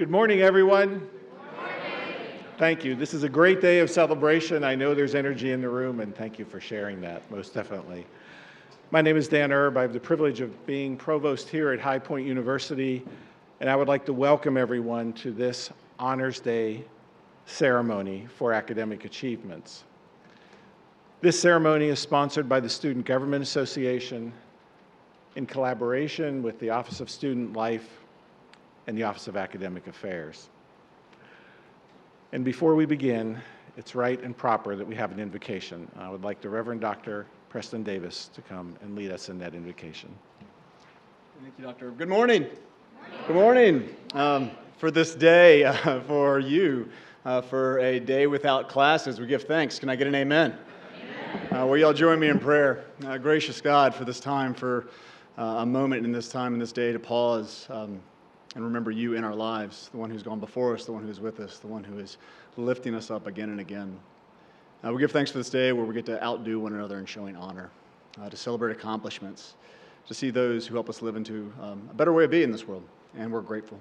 Good morning, everyone. Good morning. Thank you. This is a great day of celebration. I know there's energy in the room, and thank you for sharing that, most definitely. My name is Dan Erb. I have the privilege of being provost here at High Point University, and I would like to welcome everyone to this Honors Day ceremony for academic achievements. This ceremony is sponsored by the Student Government Association in collaboration with the Office of Student Life and the Office of Academic Affairs. And before we begin, it's right and proper that we have an invocation. I would like the Reverend Dr. Preston Davis to come and lead us in that invocation. Thank you, Dr. Good morning. Good morning. For this day, for you, for a day without classes, we give thanks. Can I get an amen? Will y'all join me in prayer? Gracious God, for this time, for a moment in this time, in this day, to pause and remember you in our lives, the one who's gone before us, the one who's with us, the one who is lifting us up again and again. We give thanks for this day where we get to outdo one another in showing honor, to celebrate accomplishments, to see those who help us live into a better way of being in this world, and we're grateful.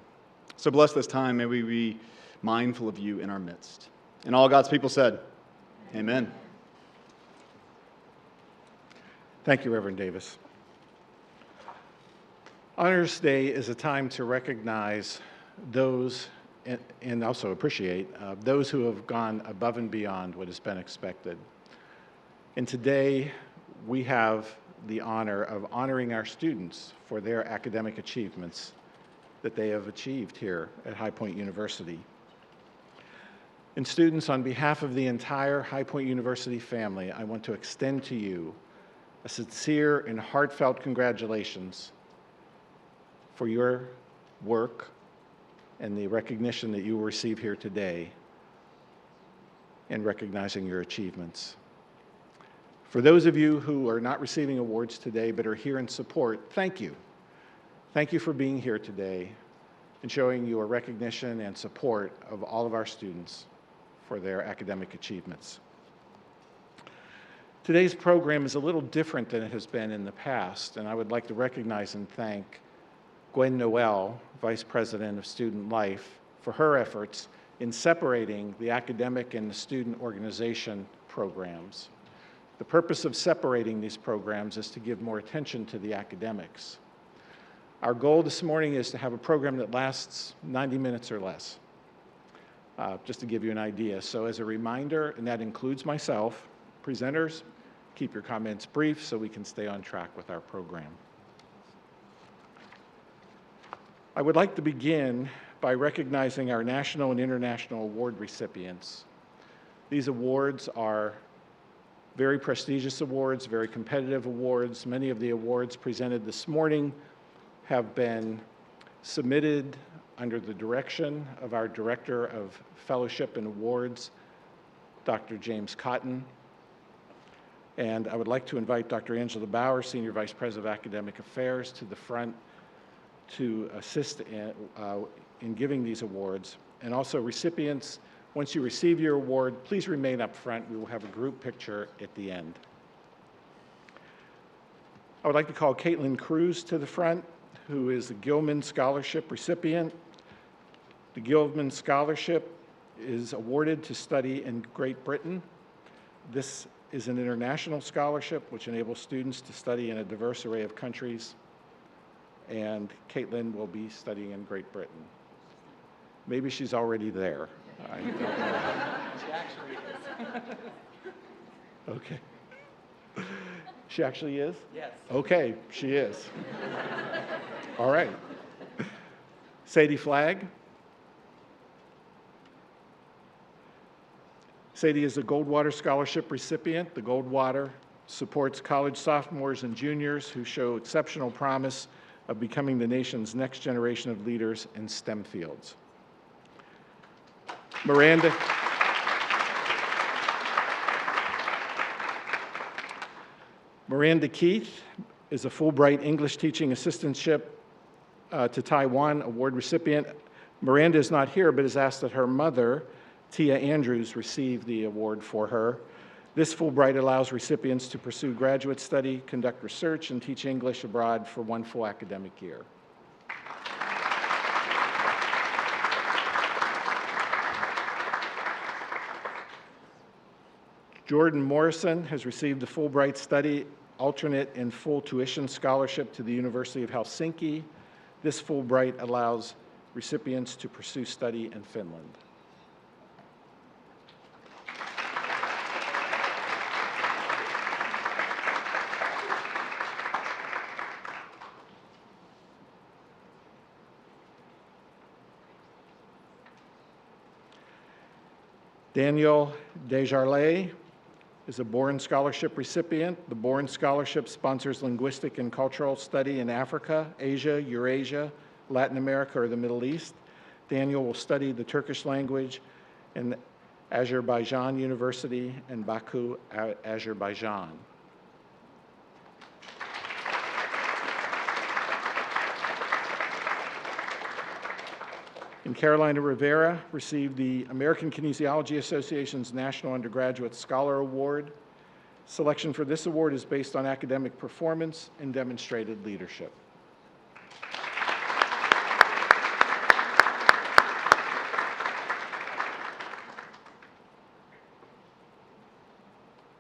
So bless this time. May we be mindful of you in our midst. And all God's people said, amen. Thank you, Reverend Davis. Honors Day is a time to recognize those and also appreciate those who have gone above and beyond what has been expected. And today, we have the honor of honoring our students for their academic achievements that they have achieved here at High Point University. And students, on behalf of the entire High Point University family, I want to extend to you a sincere and heartfelt congratulations for your work and the recognition that you will receive here today in recognizing your achievements. For those of you who are not receiving awards today but are here in support, thank you. Thank you for being here today and showing your recognition and support of all of our students for their academic achievements. Today's program is a little different than it has been in the past, and I would like to recognize and thank Gwen Noel, Vice President of Student Life, for her efforts in separating the academic and the student organization programs. The purpose of separating these programs is to give more attention to the academics. Our goal this morning is to have a program that lasts 90 minutes or less, just to give you an idea. So as a reminder, and that includes myself, presenters, keep your comments brief so we can stay on track with our program. I would like to begin by recognizing our national and international award recipients. These awards are very prestigious awards, very competitive awards. Many of the awards presented this morning have been submitted under the direction of our Director of Fellowship and Awards, Dr. James Cotton. And I would like to invite Dr. Angela Bauer, Senior Vice President of Academic Affairs, to the front to assist in giving these awards. And also recipients, once you receive your award, please remain up front. We will have a group picture at the end. I would like to call Caitlin Cruz to the front, who is the Gilman Scholarship recipient. The Gilman Scholarship is awarded to study in Great Britain. This is an international scholarship which enables students to study in a diverse array of countries. And Caitlin will be studying in Great Britain. Maybe she's already there. I don't know. She actually is. Okay. She actually is? Yes. Okay, she is. All right. Sadie Flagg. Sadie is a Goldwater Scholarship recipient. The Goldwater supports college sophomores and juniors who show exceptional promise of becoming the nation's next generation of leaders in STEM fields. Miranda Keith is a Fulbright English Teaching Assistantship to Taiwan award recipient. Miranda is not here, but has asked that her mother, Tia Andrews, receive the award for her. This Fulbright allows recipients to pursue graduate study, conduct research, and teach English abroad for one full academic year. Jordan Morrison has received the Fulbright Study Alternate and Full Tuition Scholarship to the University of Helsinki. This Fulbright allows recipients to pursue study in Finland. Daniel Desjarlais is a Boren Scholarship recipient. The Boren Scholarship sponsors linguistic and cultural study in Africa, Asia, Eurasia, Latin America, or the Middle East. Daniel will study the Turkish language in Azerbaijan University in Baku, Azerbaijan. And Carolina Rivera received the American Kinesiology Association's National Undergraduate Scholar Award. Selection for this award is based on academic performance and demonstrated leadership.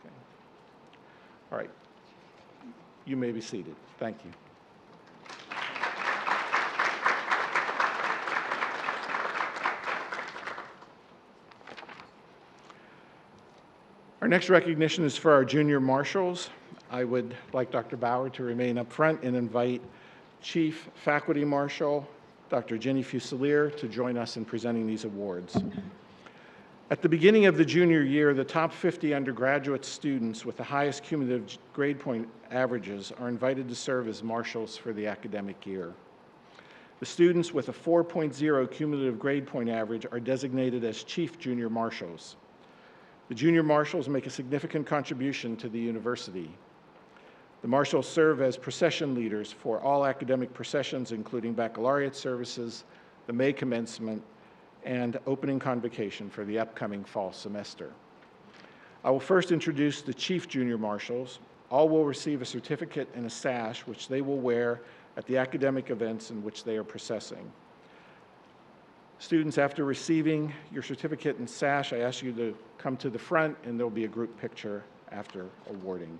Okay. All right. You may be seated. Thank you. Our next recognition is for our junior marshals. I would like Dr. Bauer to remain up front and invite Chief Faculty Marshal, Dr. Jenny Fusilier, to join us in presenting these awards. At the beginning of the junior year, the top 50 undergraduate students with the highest cumulative grade point averages are invited to serve as marshals for the academic year. The students with a 4.0 cumulative grade point average are designated as Chief Junior Marshals. The junior marshals make a significant contribution to the university. The marshals serve as procession leaders for all academic processions, including baccalaureate services, the May commencement, and opening convocation for the upcoming fall semester. I will first introduce the Chief Junior Marshals. All will receive a certificate and a sash, which they will wear at the academic events in which they are processing. Students, after receiving your certificate and sash, I ask you to come to the front, and there will be a group picture after awarding.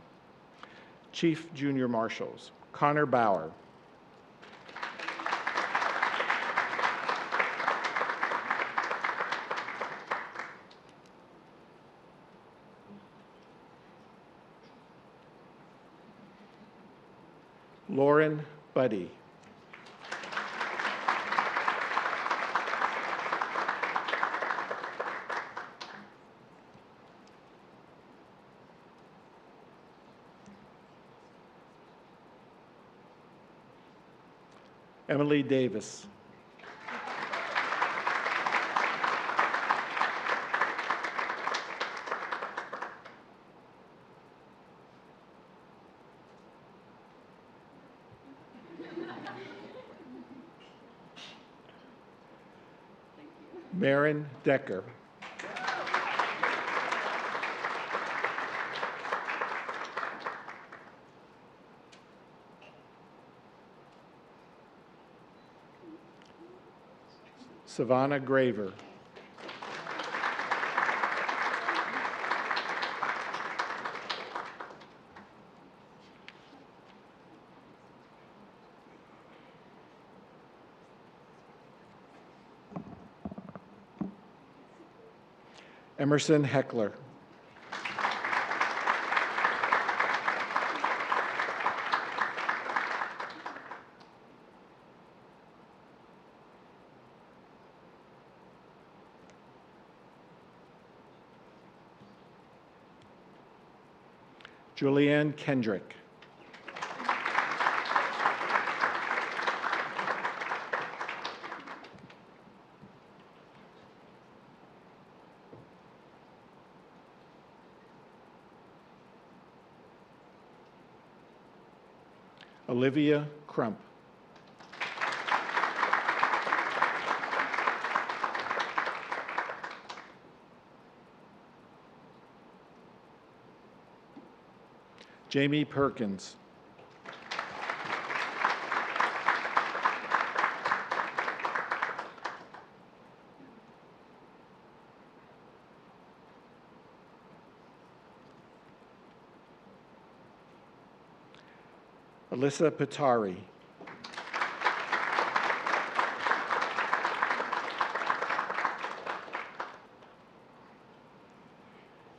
Chief Junior Marshals, Connor Bauer. Lauren Buddy. Emily Davis. Marin Decker. Savannah Graver. Emerson Heckler. Julianne Kendrick. Olivia Crump. Jamie Perkins. Alyssa Pitari.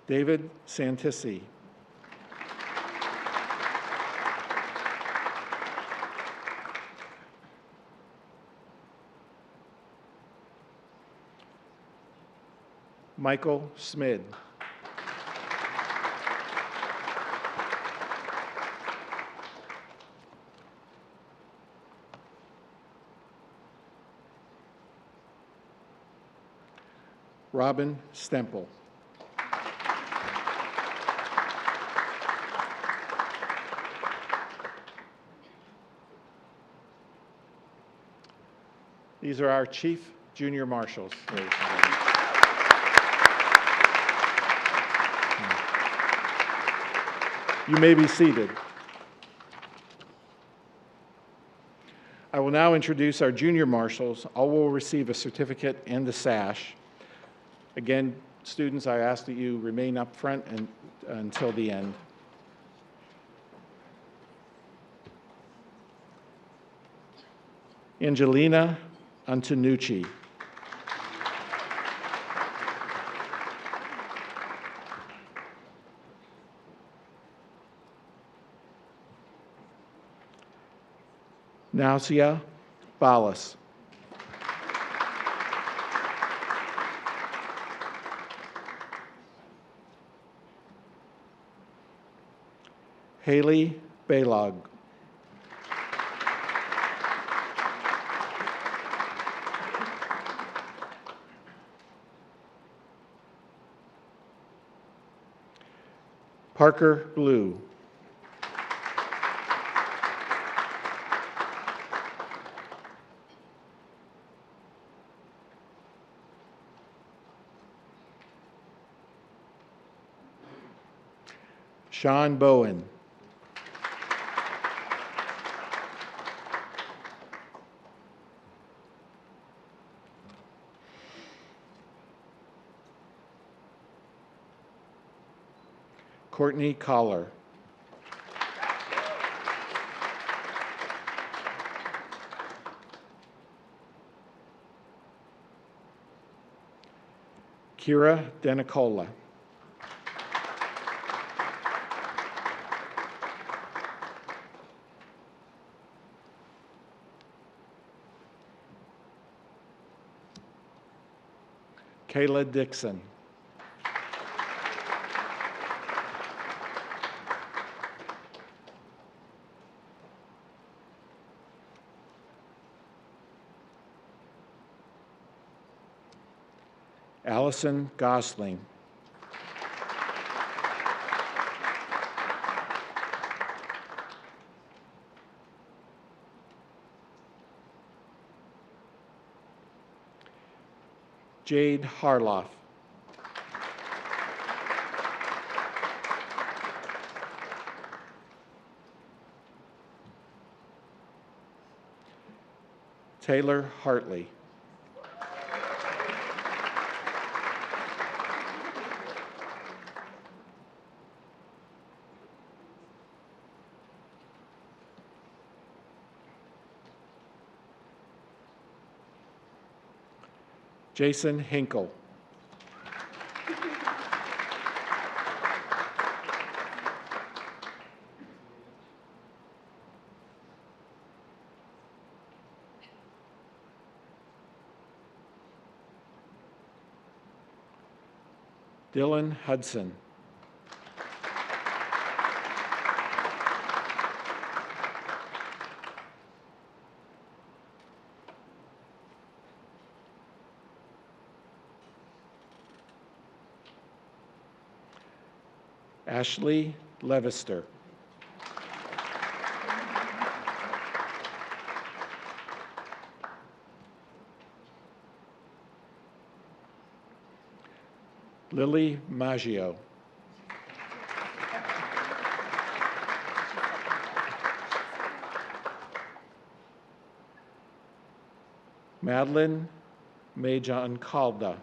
David Santissi. Michael Smid. Robin Stempel. These are our chief junior marshals, ladies and gentlemen. You may be seated. I will now introduce our junior marshals. All will receive a certificate and a sash. Again, students, I ask that you remain up front until the end. Angelina Antonucci. Nausia Ballas. Haley Baylog. Parker Blue. Sean Bowen. Courtney Collar. Kira Denicola. Kayla Dixon. Allison Gosling. Jade Harloff. Taylor Hartley. Jason Hinkle. Dylan Hudson. Ashley Levister. Lily Maggio. Madeline Majon Calda.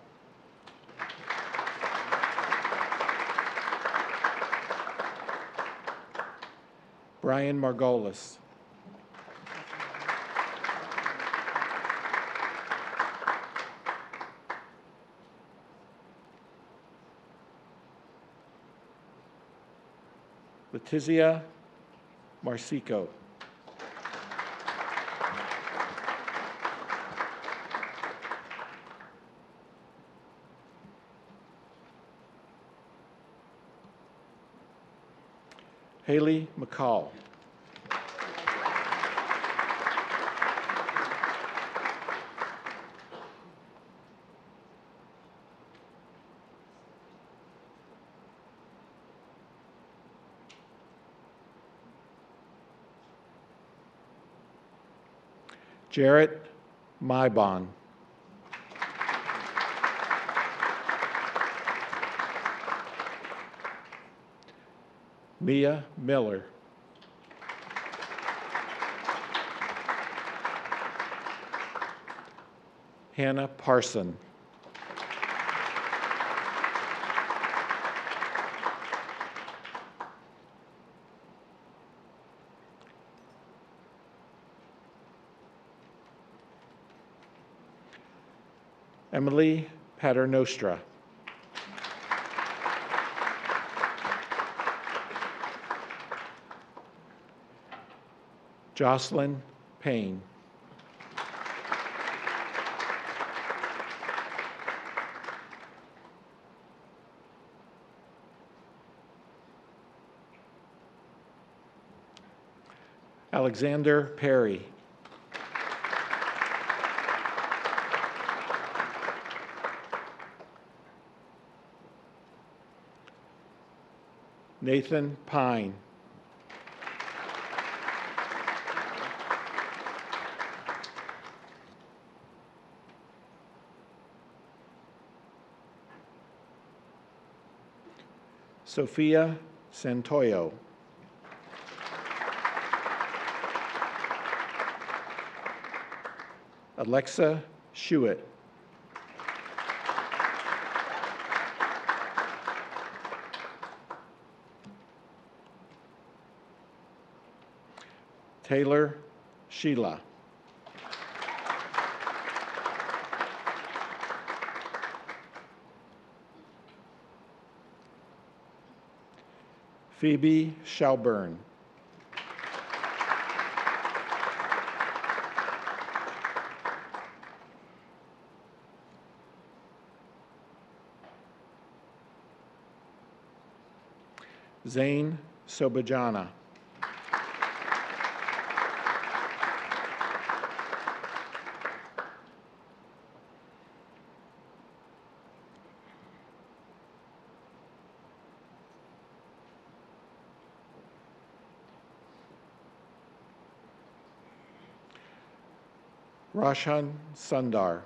Brian Margolis. Letizia Marsico. Haley McCall. Jarrett Mybon. Mia Miller. Hannah Parson. Emily Paternostra. Jocelyn Payne. Alexander Perry. Nathan Pine. Sophia Santoyo. Alexa Shuett. Taylor Sheila. Phoebe Shelburne. Zane Sobajana. Roshan Sundar.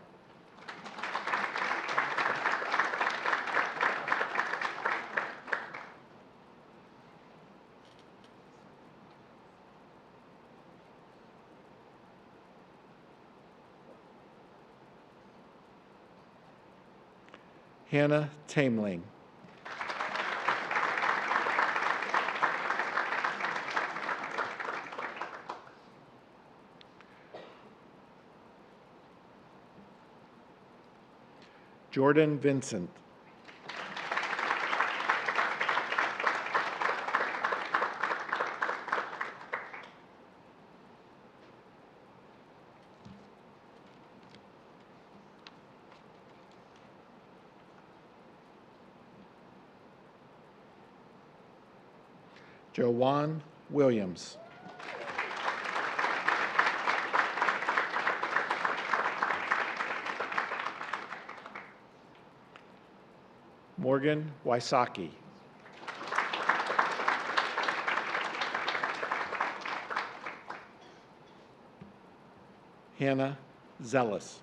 Hannah Tameling. Jordan Vincent. Joanne Williams. Morgan Wysocki. Hannah Zealous.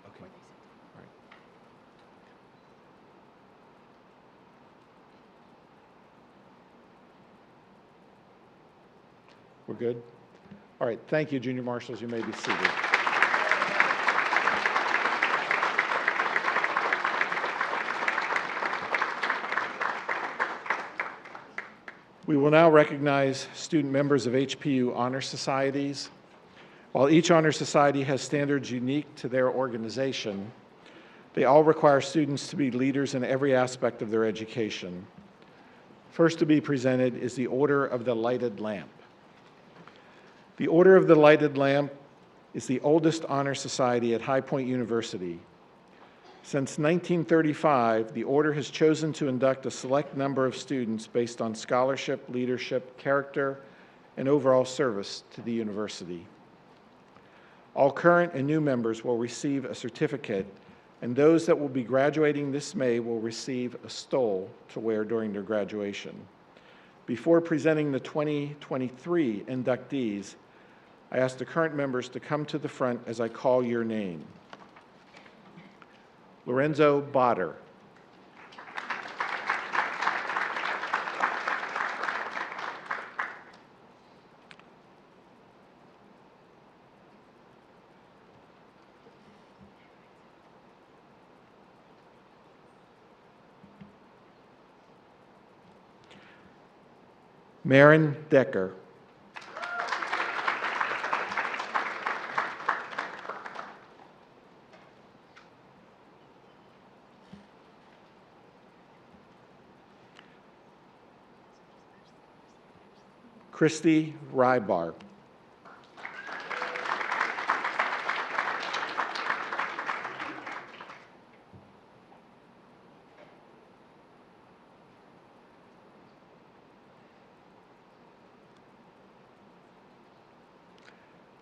Okay. All right. We're good? All right, thank you, junior marshals. You may be seated. We will now recognize student members of HPU Honor Societies. While each honor society has standards unique to their organization, they all require students to be leaders in every aspect of their education. First to be presented is the Order of the Lighted Lamp. The Order of the Lighted Lamp is the oldest honor society at High Point University. Since 1935, the Order has chosen to induct a select number of students based on scholarship, leadership, character, and overall service to the university. All current and new members will receive a certificate, and those that will be graduating this May will receive a stole to wear during their graduation. Before presenting the 2023 inductees, I ask the current members to come to the front as I call your name. Lorenzo Botter. Maren Decker. Christy Rybar.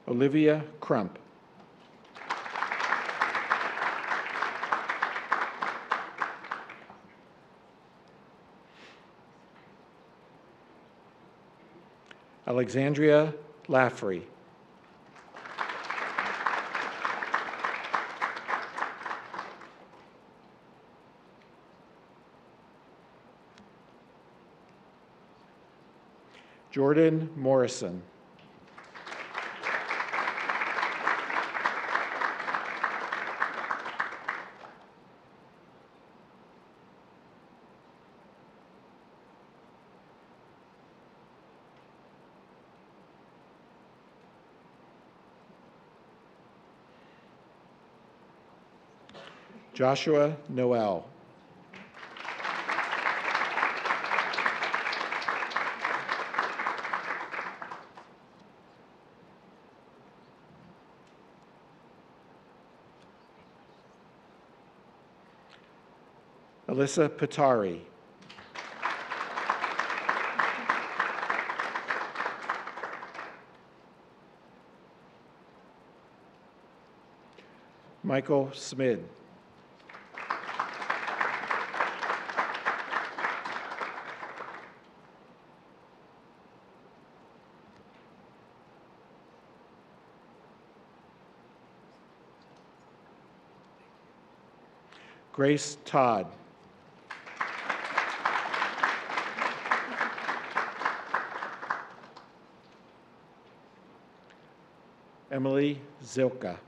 Olivia Crump. Alexandria Laffrey. Jordan Morrison. Joshua Noel. Alyssa Patari. Michael Smid. Grace Todd. Emily Zilka.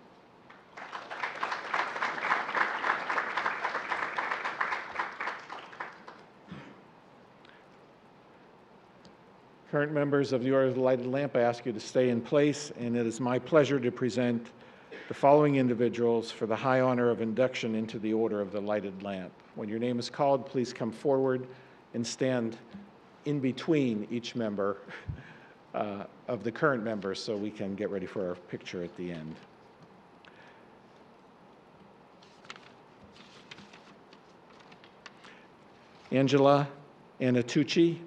Current members of the Order of the Lighted Lamp, I ask you to stay in place, and it is my pleasure to present the following individuals for the high honor of induction into the Order of the Lighted Lamp. When your name is called, please come forward and stand in between each member of the current members so we can get ready for our picture at the end. Angela Anatucci.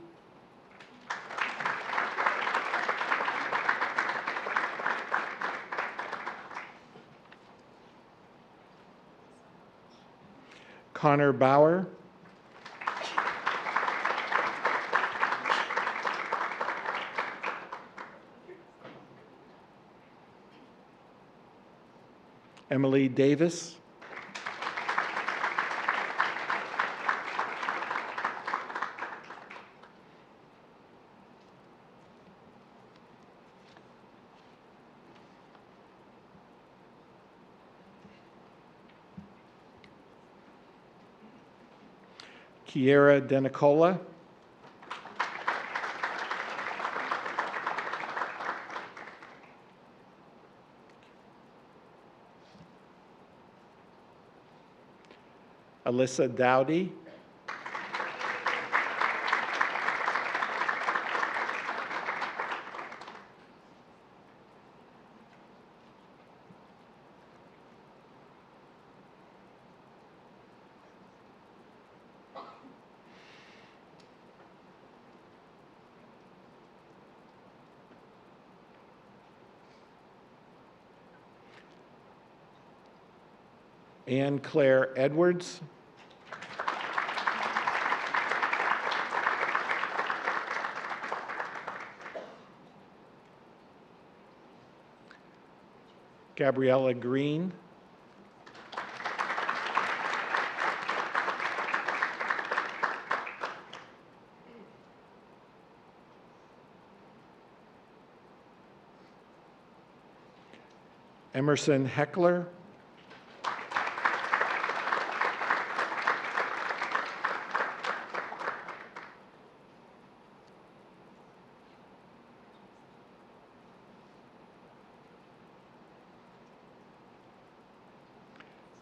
Connor Bauer. Emily Davis. Kiera Denicola. Alyssa Dowdy. Ann Claire Edwards. Gabriella Green. Emerson Heckler.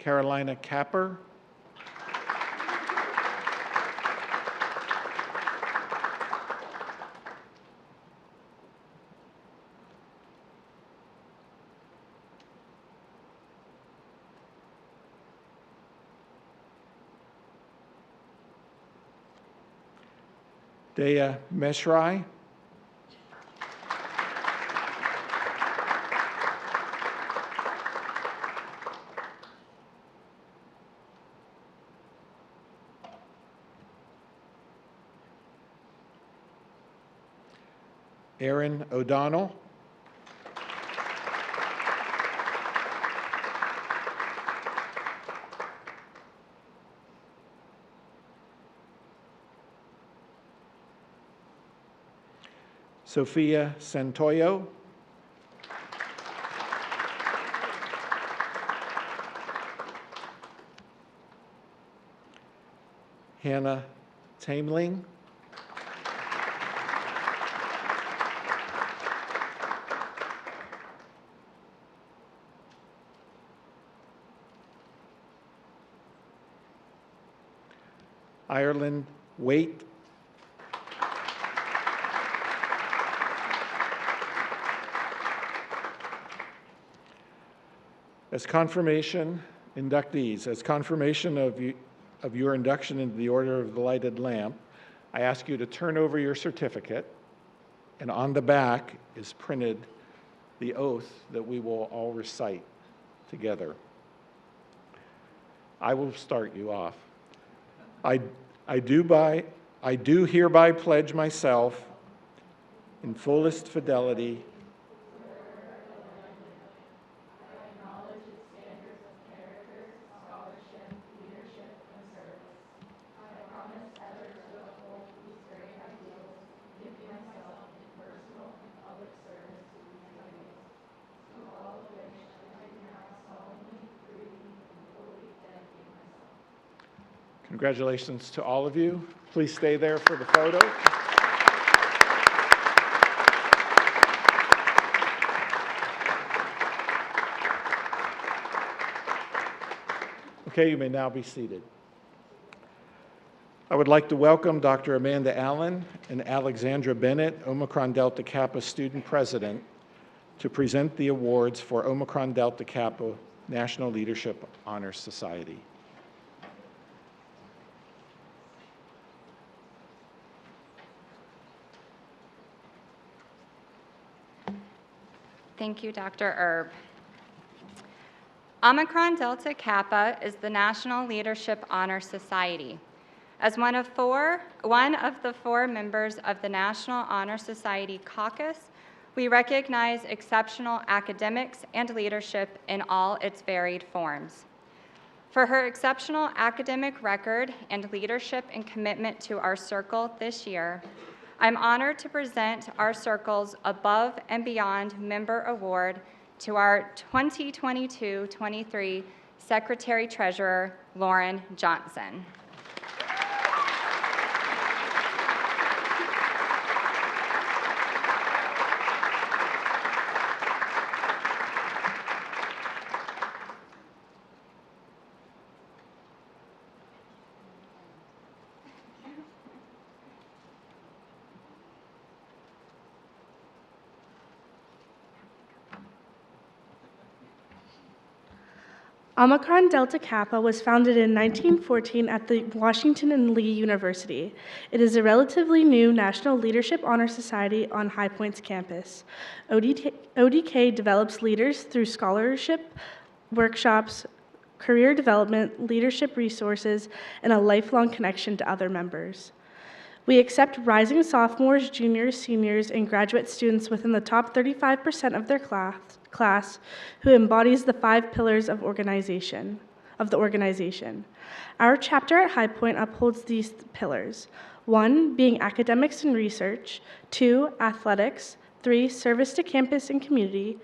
Carolina Capper. Dea Meshrai. Aaron O'Donnell. Sophia Santoyo. Hannah Tameling. Ireland Waite. As confirmation, inductees, as confirmation of your induction into the Order of the Lighted Lamp, I ask you to turn over your certificate, and on the back is printed the oath that we will all recite together. I will start you off. I do hereby pledge myself in fullest fidelity Congratulations to all of you. Please stay there for the photo. Okay, you may now be seated. I would like to welcome Dr. Amanda Allen and Alexandra Bennett, Omicron Delta Kappa Student President, to present the awards for Omicron Delta Kappa National Leadership Honor Society. Thank you, Dr. Erb. Omicron Delta Kappa is the National Leadership Honor Society. As one of the four members of the National Honor Society caucus, we recognize exceptional academics and leadership in all its varied forms. For her exceptional academic record and leadership and commitment to our circle this year, I'm honored to present our circle's Above and Beyond Member Award to our 2022-23 Secretary-Treasurer, Lauren Johnson. Omicron Delta Kappa was founded in 1914 at the Washington and Lee University. It is a relatively new National Leadership Honor Society on High Point's campus. ODK develops leaders through scholarship, workshops, career development, leadership resources, and a lifelong connection to other members. We accept rising sophomores, juniors, seniors, and graduate students within the top 35% of their class who embodies the 5 pillars of the organization. Our chapter at High Point upholds these pillars. 1, being academics and research. 2, athletics. 3, service to campus and community.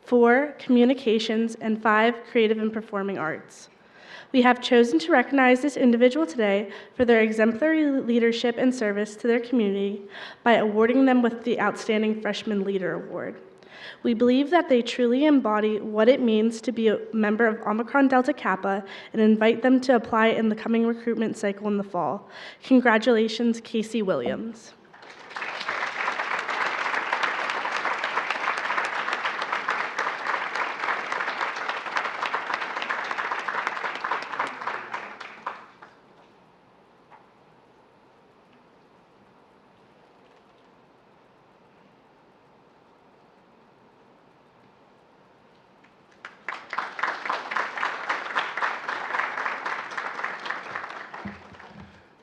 4, communications. And 5, creative and performing arts. We have chosen to recognize this individual today for their exemplary leadership and service to their community by awarding them with the Outstanding Freshman Leader Award. We believe that they truly embody what it means to be a member of Omicron Delta Kappa and invite them to apply in the coming recruitment cycle in the fall. Congratulations, Casey Williams.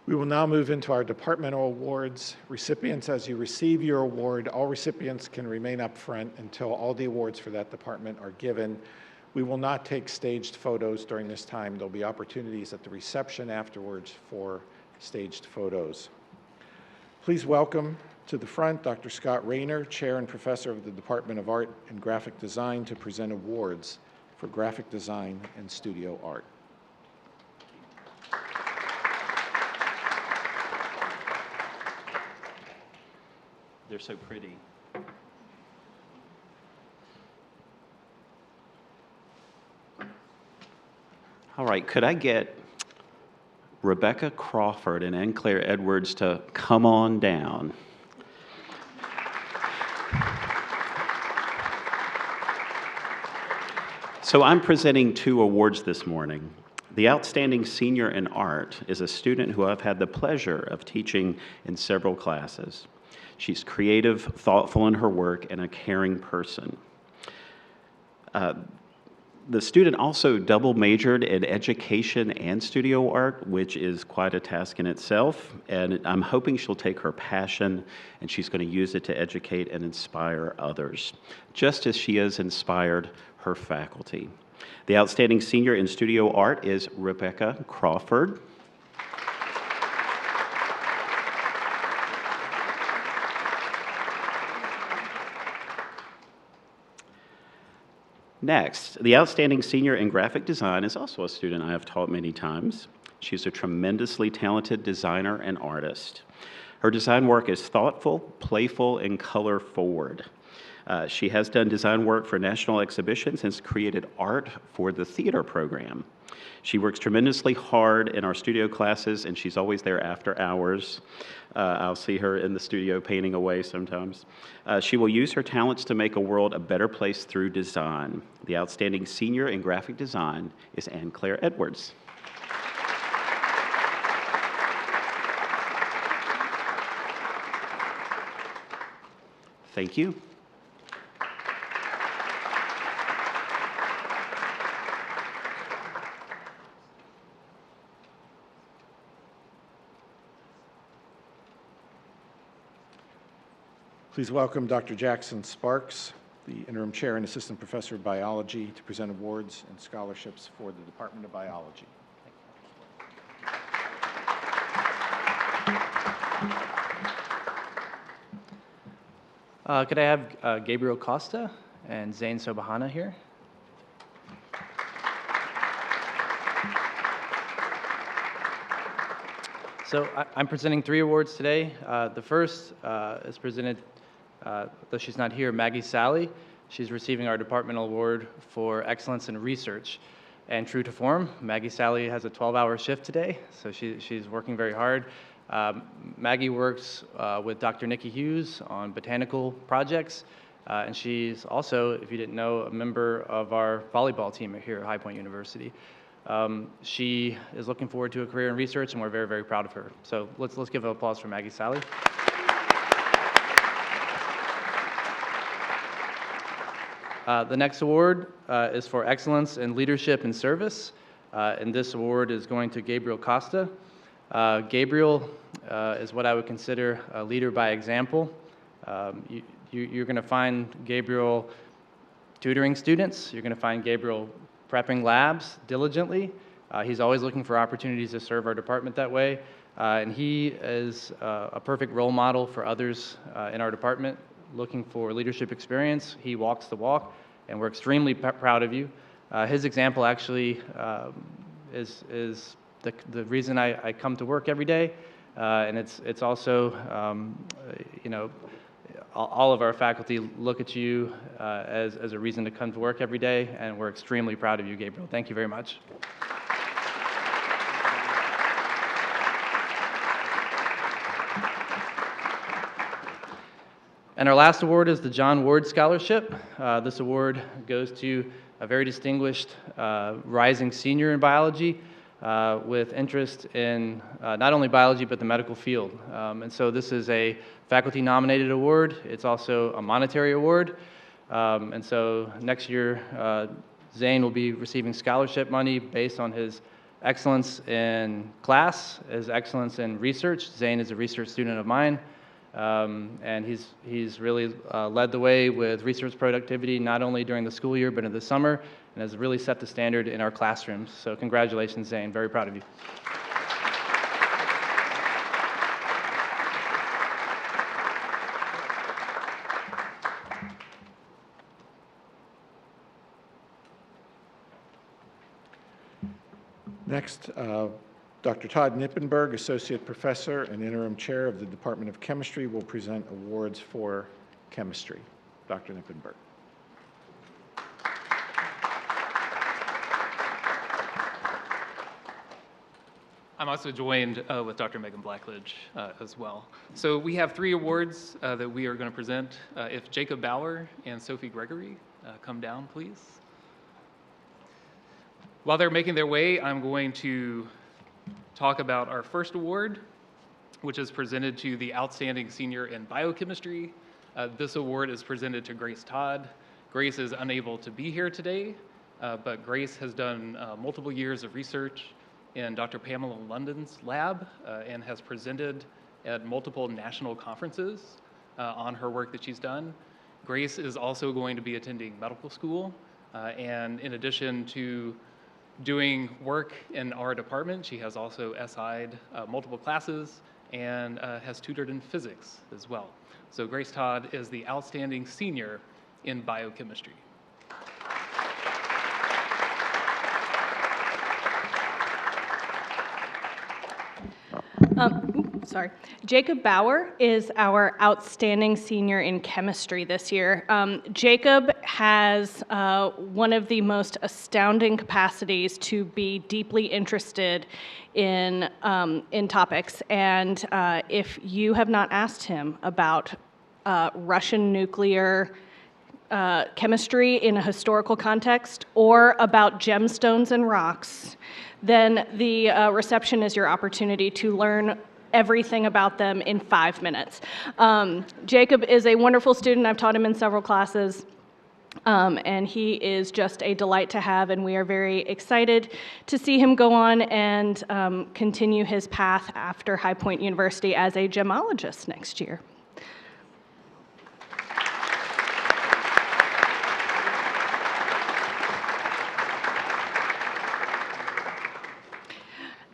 We will now move into our departmental awards. Recipients, as you receive your award, all recipients can remain up front until all the awards for that department are given. We will not take staged photos during this time. There'll be opportunities at the reception afterwards for staged photos. Please welcome to the front Dr. Scott Rayner, Chair and Professor of the Department of Art and Graphic Design, to present awards for graphic design and studio art. They're so pretty. All right, could I get Rebecca Crawford and Ann Claire Edwards to come on down? So I'm presenting 2 awards this morning. The Outstanding Senior in Art is a student who I've had the pleasure of teaching in several classes. She's creative, thoughtful in her work, and a caring person. The student also double majored in education and studio art, which is quite a task in itself, and I'm hoping she'll take her passion and she's going to use it to educate and inspire others, just as she has inspired her faculty. The Outstanding Senior in Studio Art is Rebecca Crawford. Next, the Outstanding Senior in Graphic Design is also a student I have taught many times. She's a tremendously talented designer and artist. Her design work is thoughtful, playful, and color-forward. She has done design work for national exhibitions and has created art for the theater program. She works tremendously hard in our studio classes, and she's always there after hours. I'll see her in the studio painting away sometimes. She will use her talents to make a world a better place through design. The Outstanding Senior in Graphic Design is Ann Claire Edwards. Thank you. Please welcome Dr. Jackson Sparks, the Interim Chair and Assistant Professor of Biology, to present awards and scholarships for the Department of Biology. Could I have Gabriel Costa and Zain Sobahana here? So I'm presenting 3 awards today. The first is presented, though she's not here, Maggie Sally. She's receiving our departmental award for excellence in research. And true to form, Maggie Sally has a 12-hour shift today, so she's working very hard. Maggie works with Dr. Nikki Hughes on botanical projects, And she's also, if you didn't know, a member of our volleyball team here at High Point University. She is looking forward to a career in research, and we're very, very proud of her. So let's give an applause for Maggie Sally. The next award is for excellence in leadership and service, and this award is going to Gabriel Costa. Gabriel is what I would consider a leader by example. You're going to find Gabriel tutoring students. You're going to find Gabriel prepping labs diligently. He's always looking for opportunities to serve our department that way, and he is a perfect role model for others in our department looking for leadership experience. He walks the walk, and we're extremely proud of you. His example actually is the reason I come to work every day, and it's also, all of our faculty look at you as a reason to come to work every day, and we're extremely proud of you, Gabriel. Thank you very much. And our last award is the John Ward Scholarship. This award goes to a very distinguished rising senior in biology with interest in not only biology but the medical field. And so this is a faculty-nominated award. It's also a monetary award. And so next year, Zane will be receiving scholarship money based on his excellence in class, his excellence in research. Zane is a research student of mine. And he's really led the way with research productivity, not only during the school year, but in the summer, and has really set the standard in our classrooms. So congratulations, Zane. Very proud of you. Next, Dr. Todd Nippenberg, Associate Professor and Interim Chair of the Department of Chemistry, will present awards for chemistry. Dr. Nippenberg. I'm also joined with Dr. Megan Blackledge as well. So we have 3 awards that we are going to present. If Jacob Bauer and Sophie Gregory come down, please. While they're making their way, I'm going to talk about our first award, which is presented to the Outstanding Senior in Biochemistry. This award is presented to Grace Todd. Grace is unable to be here today, but Grace has done multiple years of research in Dr. Pamela London's lab and has presented at multiple national conferences on her work that she's done. Grace is also going to be attending medical school, and in addition to doing work in our department, she has also SI'd multiple classes and has tutored in physics as well. So Grace Todd is the Outstanding Senior in Biochemistry. Sorry. Jacob Bauer is our outstanding senior in chemistry this year. Jacob has one of the most astounding capacities to be deeply interested in topics. And if you have not asked him about Russian nuclear chemistry in a historical context or about gemstones and rocks, then the reception is your opportunity to learn everything about them in 5 minutes. Jacob is a wonderful student. I've taught him in several classes, and he is just a delight to have, and we are very excited to see him go on and continue his path after High Point University as a gemologist next year.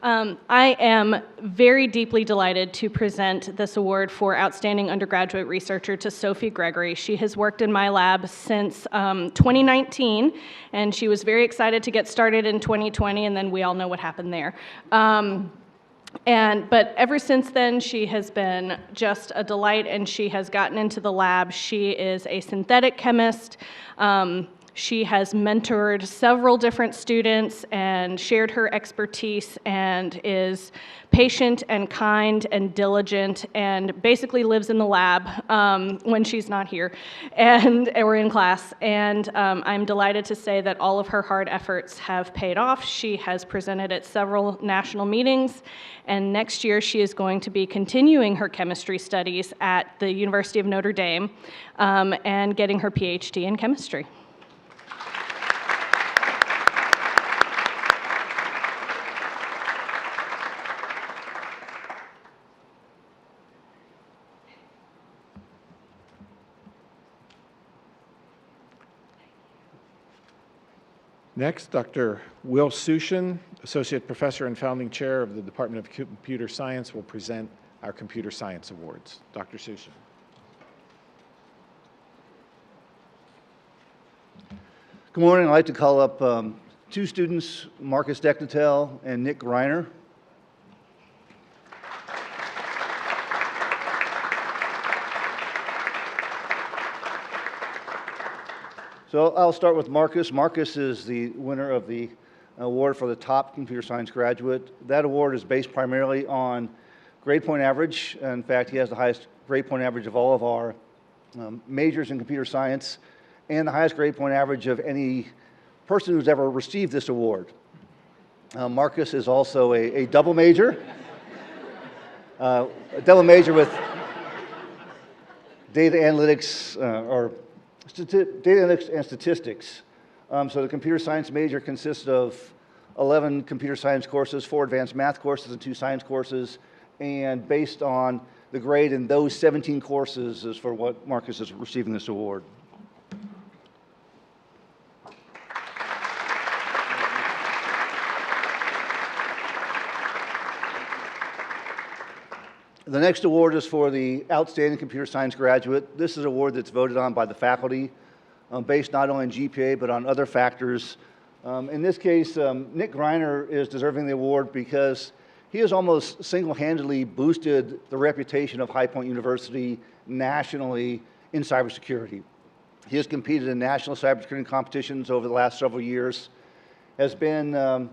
I am very deeply delighted to present this award for Outstanding Undergraduate Researcher to Sophie Gregory. She has worked in my lab since 2019, and she was very excited to get started in 2020, and then we all know what happened there. But ever since then, she has been just a delight, and she has gotten into the lab. She is a synthetic chemist. She has mentored several different students and shared her expertise and is patient and kind and diligent and basically lives in the lab when she's not here and or in class. And I'm delighted to say that all of her hard efforts have paid off. She has presented at several national meetings, and next year she is going to be continuing her chemistry studies at the University of Notre Dame and getting her PhD in chemistry. Next, Dr. Will Sushin, Associate Professor and Founding Chair of the Department of Computer Science, will present our Computer Science Awards. Dr. Sushin. Good morning. I'd like to call up two students, Marcus Decnatel and Nick Greiner. So I'll start with Marcus. Marcus is the winner of the award for the top computer science graduate. That award is based primarily on grade point average. In fact, he has the highest grade point average of all of our majors in computer science and the highest grade point average of any person who's ever received this award. Marcus is also a double major, with data analytics data analytics and statistics. So the computer science major consists of 11 computer science courses, 4 advanced math courses, and 2 science courses. And based on the grade in those 17 courses is for what Marcus is receiving this award. The next award is for the Outstanding Computer Science Graduate. This is an award that's voted on by the faculty based not only on GPA but on other factors. In this case, Nick Greiner is deserving the award because he has almost single-handedly boosted the reputation of High Point University nationally in cybersecurity. He has competed in national cybersecurity competitions over the last several years, has been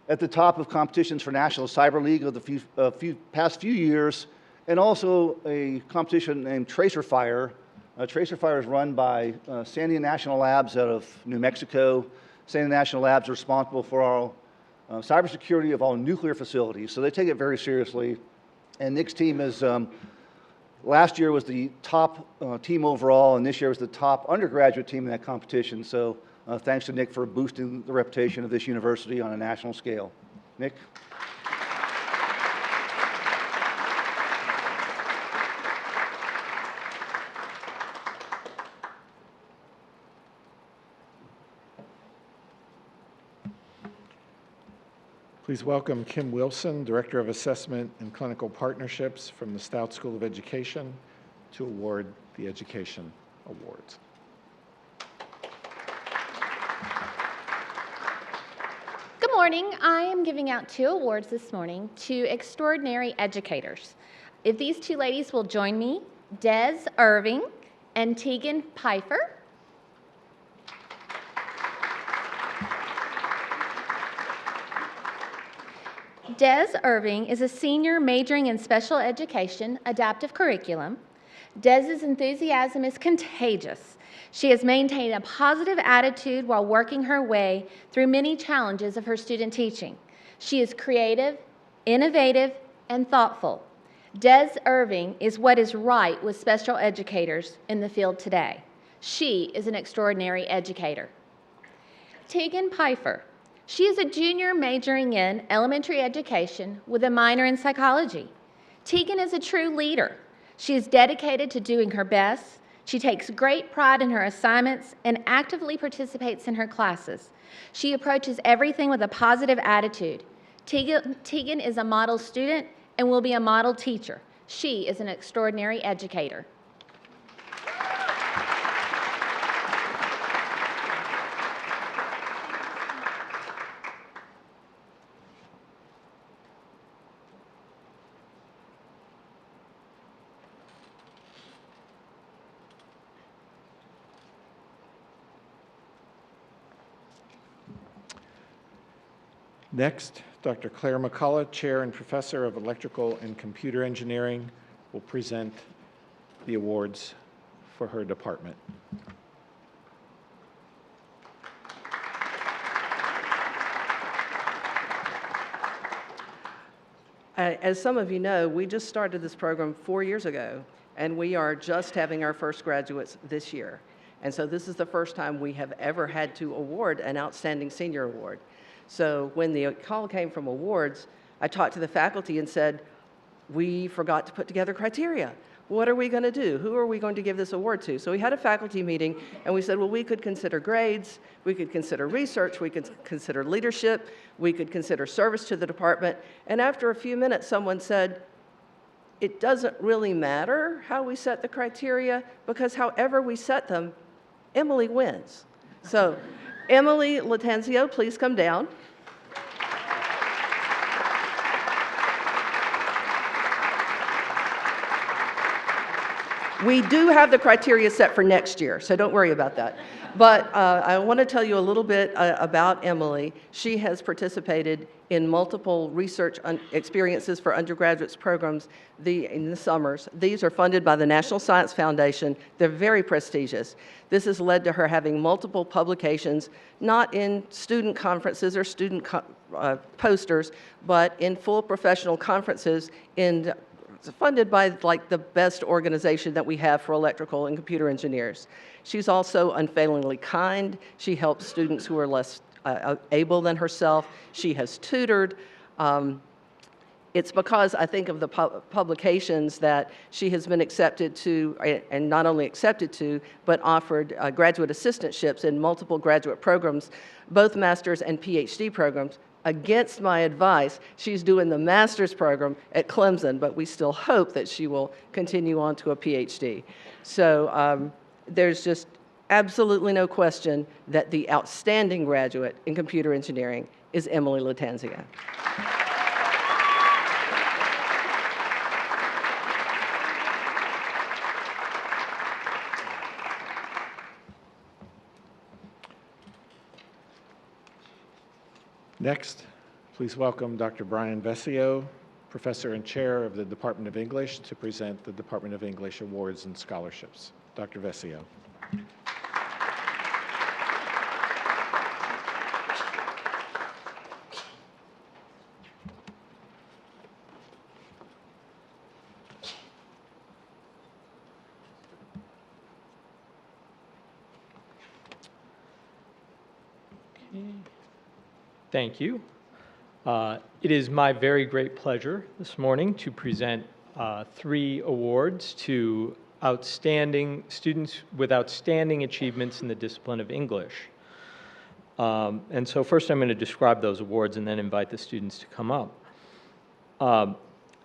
at the top of competitions for National Cyber League of the past few years, and also a competition named TracerFire. TracerFire is run by Sandia National Labs out of New Mexico. Sandia National Labs are responsible for all cybersecurity of all nuclear facilities, so they take it very seriously. And Nick's team is, last year was the top team overall, and this year was the top undergraduate team in that competition. So thanks to Nick for boosting the reputation of this university on a national scale. Nick? Please welcome Kim Wilson, Director of Assessment and Clinical Partnerships from the Stout School of Education, to award the Education Awards. Good morning. I am giving out 2 awards this morning to extraordinary educators. If these 2 ladies will join me, Des Irving and Tegan Pfeiffer. Des Irving is a senior majoring in special education, adaptive curriculum. Des's enthusiasm is contagious. She has maintained a positive attitude while working her way through many challenges of her student teaching. She is creative, innovative, and thoughtful. Des Irving is what is right with special educators in the field today. She is an extraordinary educator. Tegan Pfeiffer. She is a junior majoring in elementary education with a minor in psychology. Tegan is a true leader. She is dedicated to doing her best. She takes great pride in her assignments and actively participates in her classes. She approaches everything with a positive attitude. Tegan is a model student and will be a model teacher. She is an extraordinary educator. Next, Dr. Claire McCullough, Chair and Professor of Electrical and Computer Engineering, will present the awards for her department. As some of you know, we just started this program 4 years ago, and we are just having our first graduates this year. And so this is the first time we have ever had to award an Outstanding Senior Award. So when the call came from awards, I talked to the faculty and said, we forgot to put together criteria. What are we going to do? Who are we going to give this award to? So we had a faculty meeting, and we said, well, we could consider grades, we could consider research, we could consider leadership, we could consider service to the department. And after a few minutes, someone said, it doesn't really matter how we set the criteria, because however we set them, Emily wins. So Emily Latenzio, please come down. We do have the criteria set for next year, so don't worry about that. But I want to tell you a little bit about Emily. She has participated in multiple research experiences for undergraduates programs in the summers. These are funded by the National Science Foundation. They're very prestigious. This has led to her having multiple publications, not in student conferences or student posters, but in full professional conferences funded by like the best organization that we have for electrical and computer engineers. She's also unfailingly kind. She helps students who are less able than herself. She has tutored. It's because I think of the publications that she has been accepted to, and not only accepted to, but offered graduate assistantships in multiple graduate programs, both master's and PhD programs. Against my advice, she's doing the master's program at Clemson, but we still hope that she will continue on to a PhD. So there's just absolutely no question that the outstanding graduate in computer engineering is Emily Latenzio. Next, please welcome Dr. Brian Vesio, Professor and Chair of the Department of English, to present the Department of English Awards and Scholarships. Dr. Vesio. Thank you. It is my very great pleasure this morning to present 3 awards to outstanding students with outstanding achievements in the discipline of English. And so first I'm going to describe those awards and then invite the students to come up.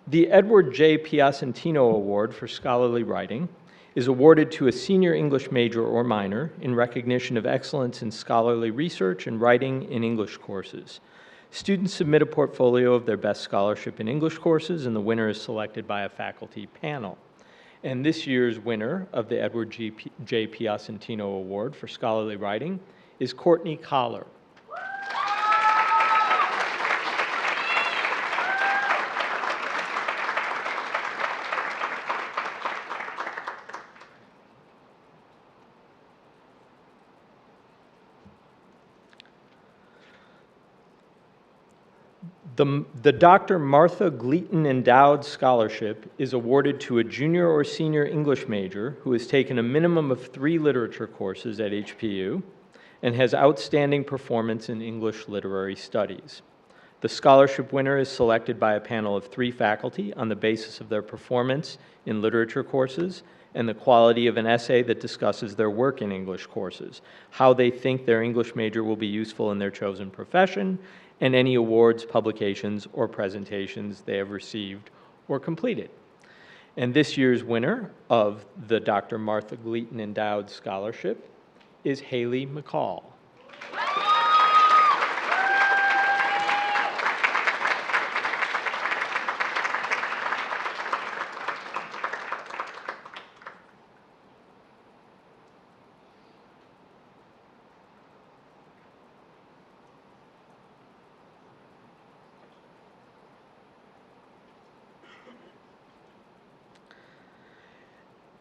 The Edward J. Piacentino Award for Scholarly Writing is awarded to a senior English major or minor in recognition of excellence in scholarly research and writing in English courses. Students submit a portfolio of their best scholarship in English courses, and the winner is selected by a faculty panel. And this year's winner of the Edward J. Piacentino Award for Scholarly Writing is Courtney Collar. The Dr. Martha Gleaton Endowed Scholarship is awarded to a junior or senior English major who has taken a minimum of 3 literature courses at HPU and has outstanding performance in English literary studies. The scholarship winner is selected by a panel of 3 faculty on the basis of their performance in literature courses and the quality of an essay that discusses their work in English courses, how they think their English major will be useful in their chosen profession, and any awards, publications, or presentations they have received or completed. And this year's winner of the Dr. Martha Gleaton Endowed Scholarship is Haley McCall.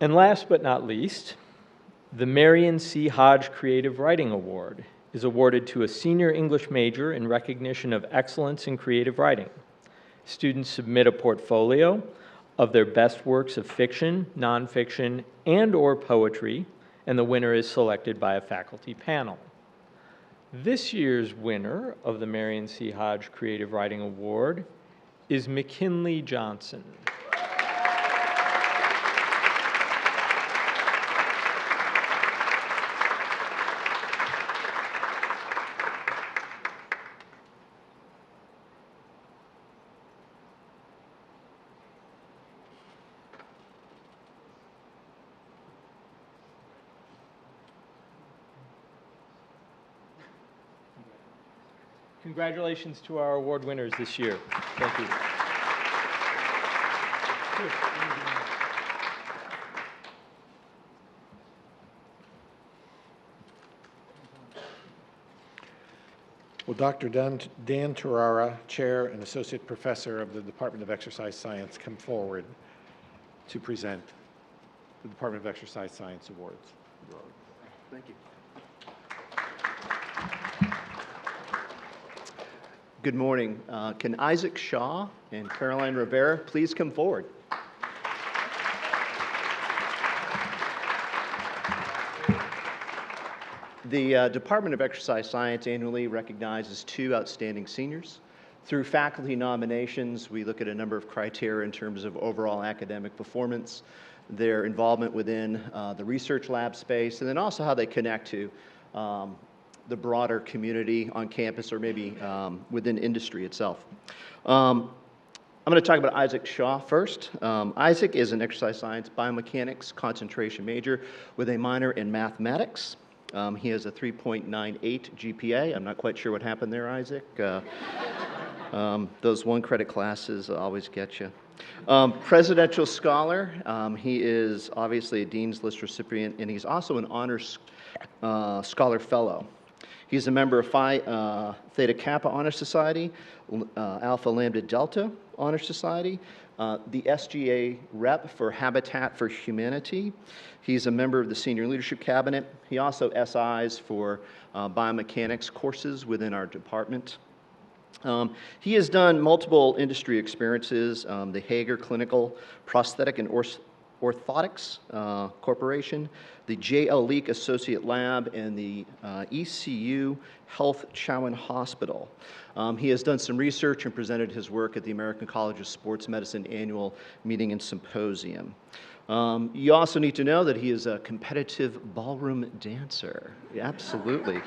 And last but not least, the Marion C. Hodge Creative Writing Award is awarded to a senior English major in recognition of excellence in creative writing. Students submit a portfolio of their best works of fiction, nonfiction, and/or poetry, and the winner is selected by a faculty panel. This year's winner of the Marion C. Hodge Creative Writing Award is McKinley Johnson. Congratulations to our award winners this year. Thank you. Will Dr. Dan Terrara, Chair and Associate Professor of the Department of Exercise Science, come forward to present the Department of Exercise Science Awards? Thank you. Good morning. Can Isaac Shaw and Caroline Rivera please come forward? The Department of Exercise Science annually recognizes 2 outstanding seniors. Through faculty nominations, we look at a number of criteria in terms of overall academic performance, their involvement within the research lab space, and then also how they connect to the broader community on campus or maybe within industry itself. I'm going to talk about Isaac Shaw first. Isaac is an exercise science biomechanics concentration major with a minor in mathematics. He has a 3.98 GPA. I'm not quite sure what happened there, Isaac. Those one-credit classes always get you. Presidential scholar. He is obviously a Dean's List recipient, and he's also an honors scholar fellow. He's a member of Phi Theta Kappa Honor Society, Alpha Lambda Delta Honor Society, the SGA rep for Habitat for Humanity. He's a member of the Senior Leadership Cabinet. He also SIs for biomechanics courses within our department. He has done multiple industry experiences, the Hager Clinical Prosthetic and Orthotics Corporation, the J.L. Leake Associate Lab, and the ECU Health Chowan Hospital. He has done some research and presented his work at the American College of Sports Medicine Annual Meeting and Symposium. You also need to know that he is a competitive ballroom dancer. Absolutely.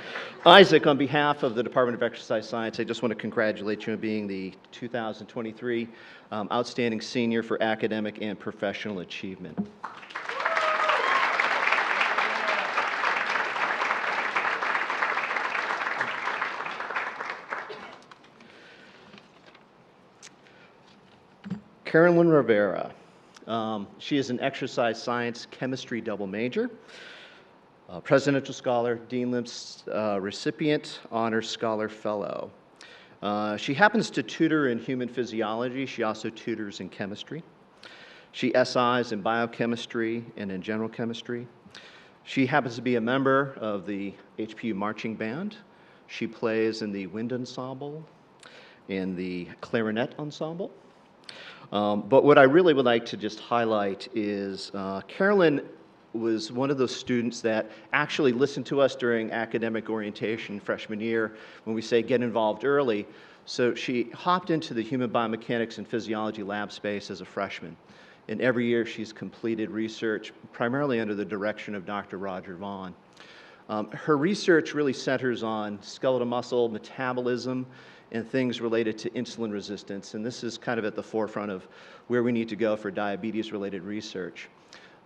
Isaac, on behalf of the Department of Exercise Science, I just want to congratulate you on being the 2023 Outstanding Senior for Academic and Professional Achievement. Caroline Rivera. She is an exercise science chemistry double major, presidential scholar, Dean List recipient, honors scholar fellow. She happens to tutor in human physiology. She also tutors in chemistry. She SIs in biochemistry and in general chemistry. She happens to be a member of the HPU marching band. She plays in the wind ensemble and the clarinet ensemble. But what I really would like to just highlight is Carolyn was one of those students that actually listened to us during academic orientation freshman year when we say get involved early. So she hopped into the human biomechanics and physiology lab space as a freshman. And every year she's completed research primarily under the direction of Dr. Roger Vaughn. Her research really centers on skeletal muscle, metabolism, and things related to insulin resistance. And this is kind of at the forefront of where we need to go for diabetes-related research.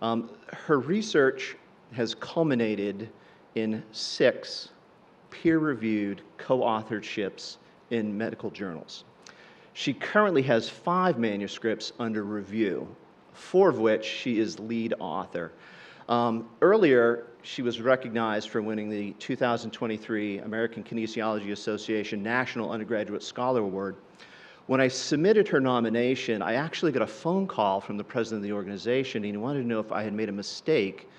Her research has culminated in 6 peer-reviewed co-authorships in medical journals. She currently has 5 manuscripts under review, 4 of which she is lead author. Earlier, she was recognized for winning the 2023 American Kinesiology Association National Undergraduate Scholar Award When I submitted her nomination, I actually got a phone call from the president of the organization, and he wanted to know if I had made a mistake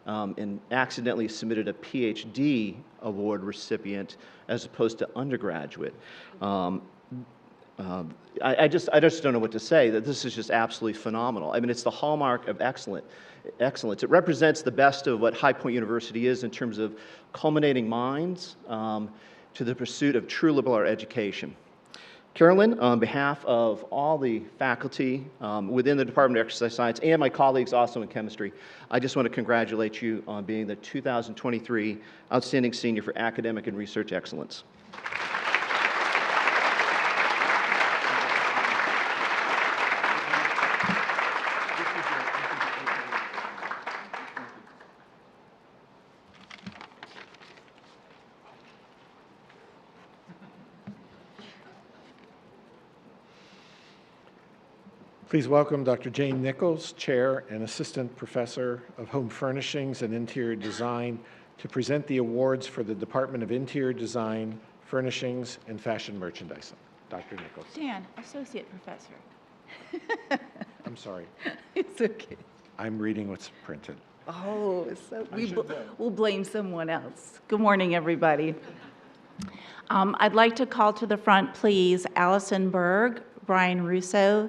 and accidentally submitted a PhD award recipient as opposed to undergraduate. I just don't know what to say, that this is just absolutely phenomenal. I mean, it's the hallmark of excellence. It represents the best of what High Point University is in terms of culminating minds to the pursuit of true liberal arts education. Carolyn, on behalf of all the faculty within the Department of Exercise Science and my colleagues also in chemistry, I just want to congratulate you on being the 2023 Outstanding Senior for Academic and Research Excellence. Please welcome Dr. Jane Nichols, Chair and Assistant Professor of Home Furnishings and Interior Design, to present the awards for the Department of Interior Design, Furnishings, and Fashion Merchandising. Dr. Nichols. Dan, Associate Professor. I'm sorry. It's okay. I'm reading what's printed. Oh, we'll blame someone else. Good morning, everybody. I'd like to call to the front, please, Allison Berg, Brian Russo,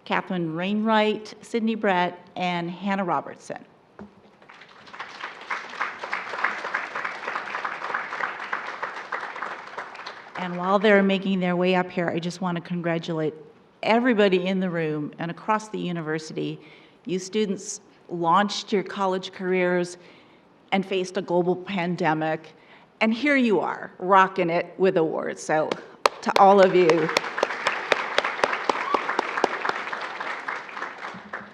Catherine Wainwright, Sydney Brett, and Hannah Robertson. And while they're making their way up here, I just want to congratulate everybody in the room and across the university. You students launched your college careers and faced a global pandemic, and here you are, rocking it with awards. So to all of you.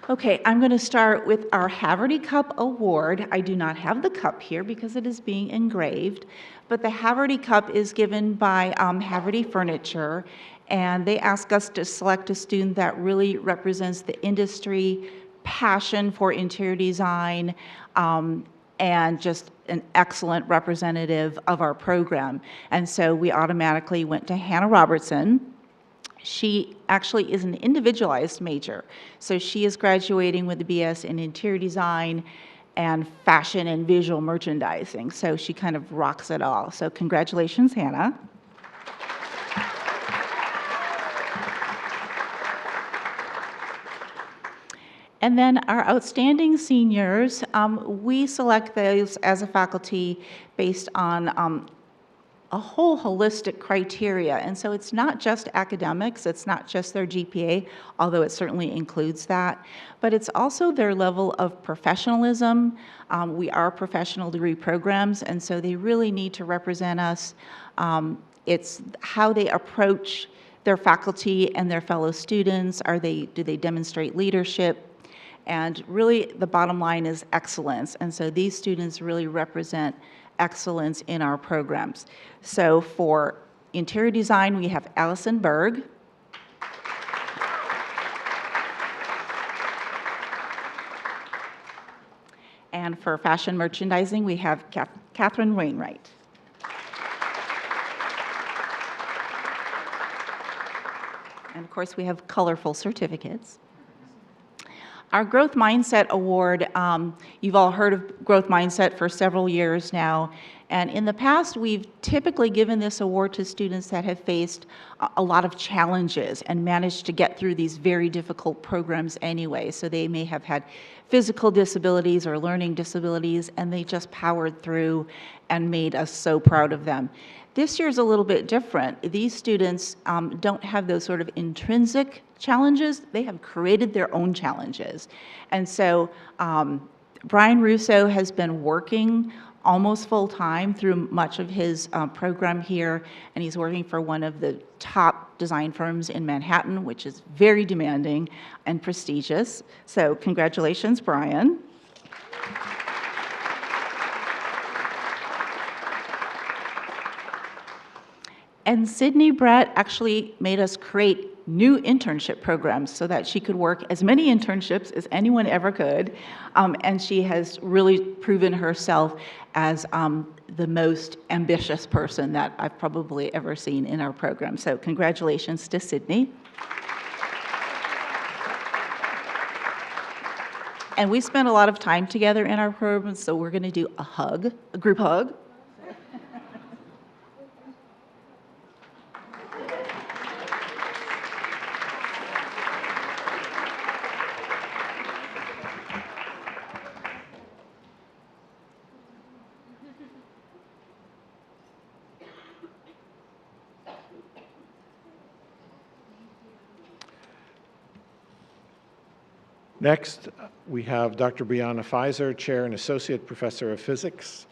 Okay, I'm going to start with our Haverty Cup Award. I do not have the cup here because it is being engraved, but the Haverty Cup is given by Haverty Furniture, and they ask us to select a student that really represents the industry, passion for interior design, and just an excellent representative of our program. And so we automatically went to Hannah Robertson. She actually is an individualized major. So she is graduating with a BS in interior design and fashion and visual merchandising. So she kind of rocks it all. So congratulations, Hannah. And then our outstanding seniors, we select those as a faculty based on a whole holistic criteria. And so it's not just academics, it's not just their GPA, although it certainly includes that, but it's also their level of professionalism. We are professional degree programs, and so they really need to represent us. It's how they approach their faculty and their fellow students. Do they demonstrate leadership? And really the bottom line is excellence. And so these students really represent excellence in our programs. So for interior design, we have Allison Berg. And for fashion merchandising, we have Catherine Wainwright. And of course, we have colorful certificates. Our Growth Mindset Award, you've all heard of Growth Mindset for several years now, and in the past we've typically given this award to students that have faced a lot of challenges and managed to get through these very difficult programs anyway. So they may have had physical disabilities or learning disabilities, and they just powered through and made us so proud of them. This year's a little bit different. These students don't have those sort of intrinsic challenges. They have created their own challenges. And so Brian Russo has been working almost full-time through much of his program here, and he's working for one of the top design firms in Manhattan, which is very demanding and prestigious. So congratulations, Brian. And Sydney Brett actually made us create new internship programs so that she could work as many internships as anyone ever could. And she has really proven herself as the most ambitious person that I've probably ever seen in our program. So congratulations to Sydney. And we spent a lot of time together in our program, so we're going to do a hug, a group hug. Next, we have Dr. Brianna Fizer, Chair and Associate Professor of Physics,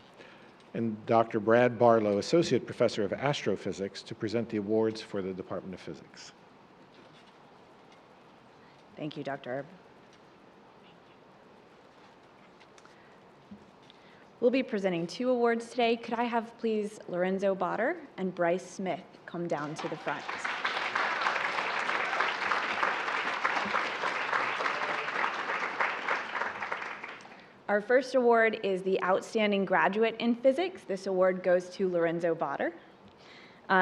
and Dr. Brad Barlow, Associate Professor of Astrophysics, to present the awards for the Department of Physics. Thank you, Dr. Erb. We'll be presenting 2 awards today. Could I have, please, Lorenzo Botter and Bryce Smith come down to the front? Our first award is the Outstanding Graduate in Physics. This award goes to Lorenzo Botter.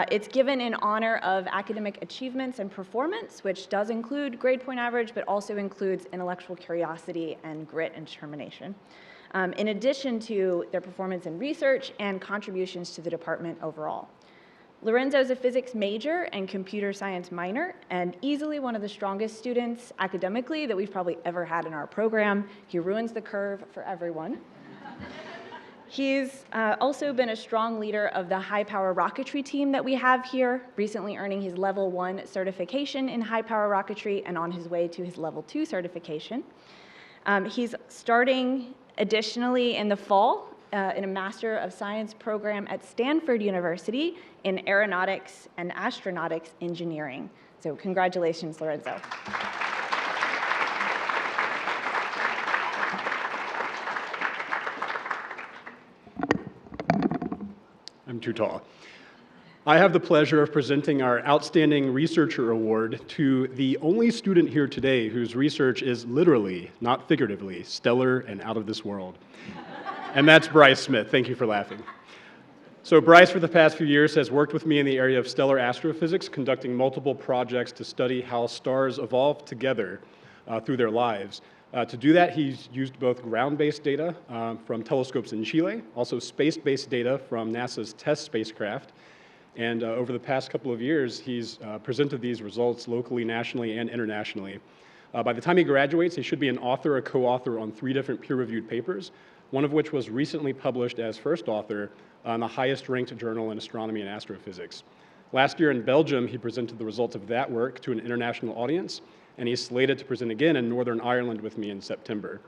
It's given in honor of academic achievements and performance, which does include grade point average, but also includes intellectual curiosity and grit and determination, in addition to their performance in research and contributions to the department overall. Lorenzo's a physics major and computer science minor, and easily one of the strongest students academically that we've probably ever had in our program. He ruins the curve for everyone. He's also been a strong leader of the high-power rocketry team that we have here, recently earning his Level 1 certification in high-power rocketry and on his way to his Level 2 certification. He's starting additionally in the fall in a Master of Science program at Stanford University in Aeronautics and Astronautics Engineering. So congratulations, Lorenzo. I'm too tall. I have the pleasure of presenting our Outstanding Researcher Award to the only student here today whose research is literally, not figuratively, stellar and out of this world. And that's Bryce Smith. Thank you for laughing. So Bryce, for the past few years, has worked with me in the area of stellar astrophysics, conducting multiple projects to study how stars evolve together through their lives. To do that, he's used both ground-based data from telescopes in Chile, also space-based data from NASA's TESS spacecraft, and over the past couple of years, he's presented these results locally, nationally, and internationally. By the time he graduates, he should be an author or co-author on 3 different peer-reviewed papers, one of which was recently published as first author on the highest-ranked journal in astronomy and astrophysics. Last year in Belgium, he presented the results of that work to an international audience, and he's slated to present again in Northern Ireland with me in September.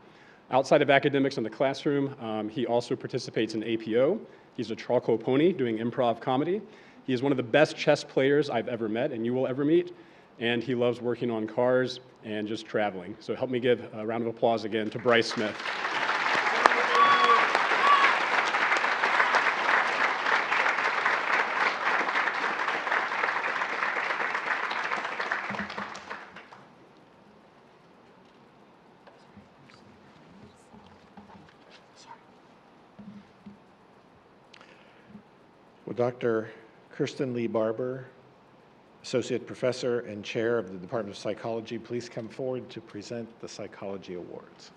Outside of academics in the classroom, he also participates in APO. He's a charcoal pony doing improv comedy. He is one of the best chess players I've ever met and you will ever meet, and he loves working on cars and just traveling. So help me give a round of applause again to Bryce Smith. Will Dr. Kirsten Lee Barber, Associate Professor and Chair of the Department of Psychology, please come forward to present the Psychology Awards.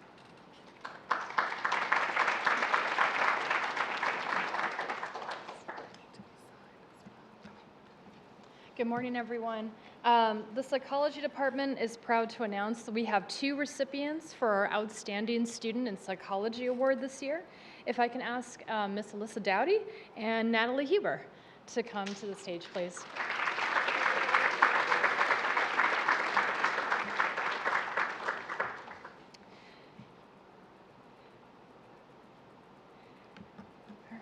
Good morning, everyone. The Psychology Department is proud to announce that we have 2 recipients for our Outstanding Student in Psychology Award this year. If I can ask Miss Alyssa Dowdy and Natalie Huber to come to the stage, please. All right.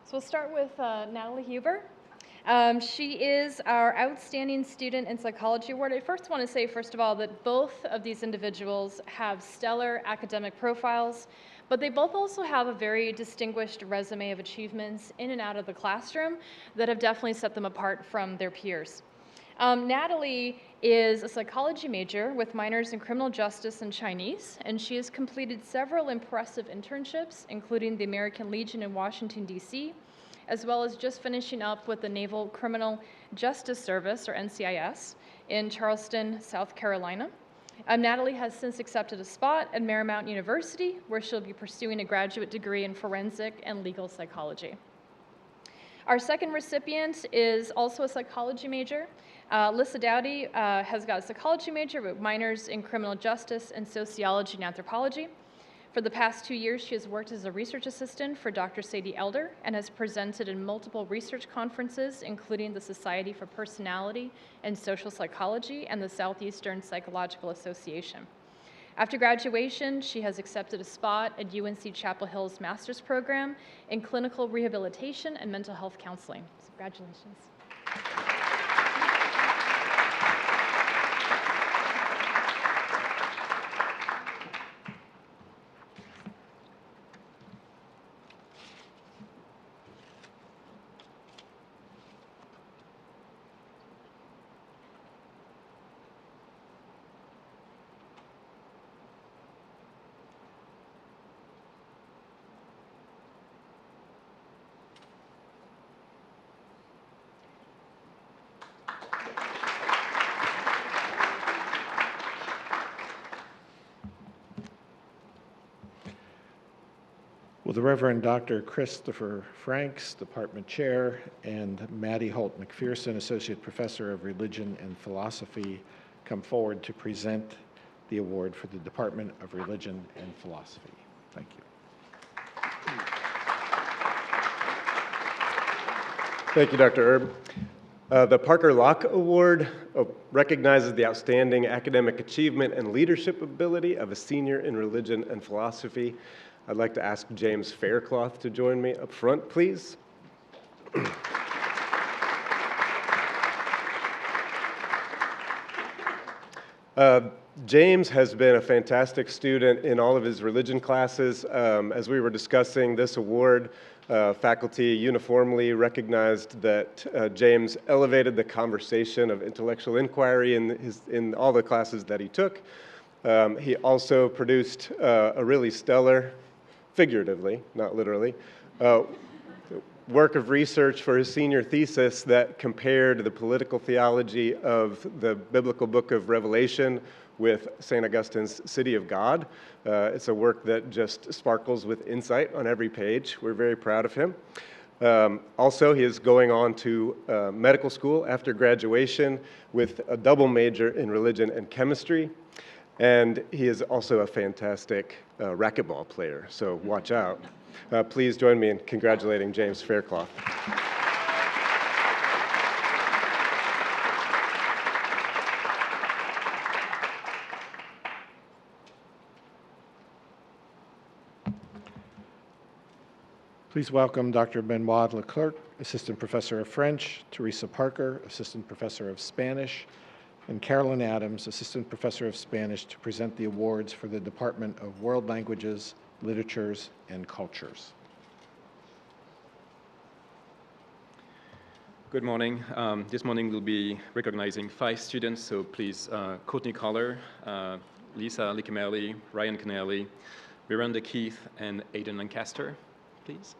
So we'll start with Natalie Huber. She is our Outstanding Student in Psychology Award. I first want to say, first of all, that both of these individuals have stellar academic profiles, but they both also have a very distinguished resume of achievements in and out of the classroom that have definitely set them apart from their peers. Natalie is a psychology major with minors in criminal justice and Chinese, and she has completed several impressive internships, including the American Legion in Washington, D.C., as well as just finishing up with the Naval Criminal Justice Service, or NCIS, in Charleston, South Carolina. Natalie has since accepted a spot at Marymount University, where she'll be pursuing a graduate degree in forensic and legal psychology. Our second recipient is also a psychology major. Lissa Dowdy has got a psychology major with minors in criminal justice and sociology and anthropology. For the past 2 years, she has worked as a research assistant for Dr. Sadie Elder and has presented in multiple research conferences, including the Society for Personality and Social Psychology and the Southeastern Psychological Association. After graduation, she has accepted a spot at UNC Chapel Hill's master's program in clinical rehabilitation and mental health counseling. So congratulations. Will the Reverend Dr. Christopher Franks, Department Chair, and Maddie Holt McPherson, Associate Professor of Religion and Philosophy, come forward to present the award for the Department of Religion and Philosophy? Thank you. Thank you, Dr. Erb. The Parker Locke Award recognizes the outstanding academic achievement and leadership ability of a senior in religion and philosophy. I'd like to ask James Faircloth to join me up front, please. James has been a fantastic student in all of his religion classes. As we were discussing this award, faculty uniformly recognized that James elevated the conversation of intellectual inquiry in all the classes that he took. He also produced a really stellar, figuratively, not literally, work of research for his senior thesis that compared the political theology of the biblical book of Revelation with St. Augustine's City of God. It's a work that just sparkles with insight on every page. We're very proud of him. Also, he is going on to medical school after graduation with a double major in religion and chemistry. And he is also a fantastic racquetball player, so watch out. Please join me in congratulating James Faircloth. Please welcome Dr. Benoit Leclerc, Assistant Professor of French, Teresa Parker, Assistant Professor of Spanish, and Carolyn Adams, Assistant Professor of Spanish, to present the awards for the Department of World Languages, Literatures, and Cultures. Good morning. This morning we'll be recognizing 5 students, so please, Courtney Collar, Lisa Liccamelli, Ryan Connelly, Miranda Keith, and Aidan Lancaster, please.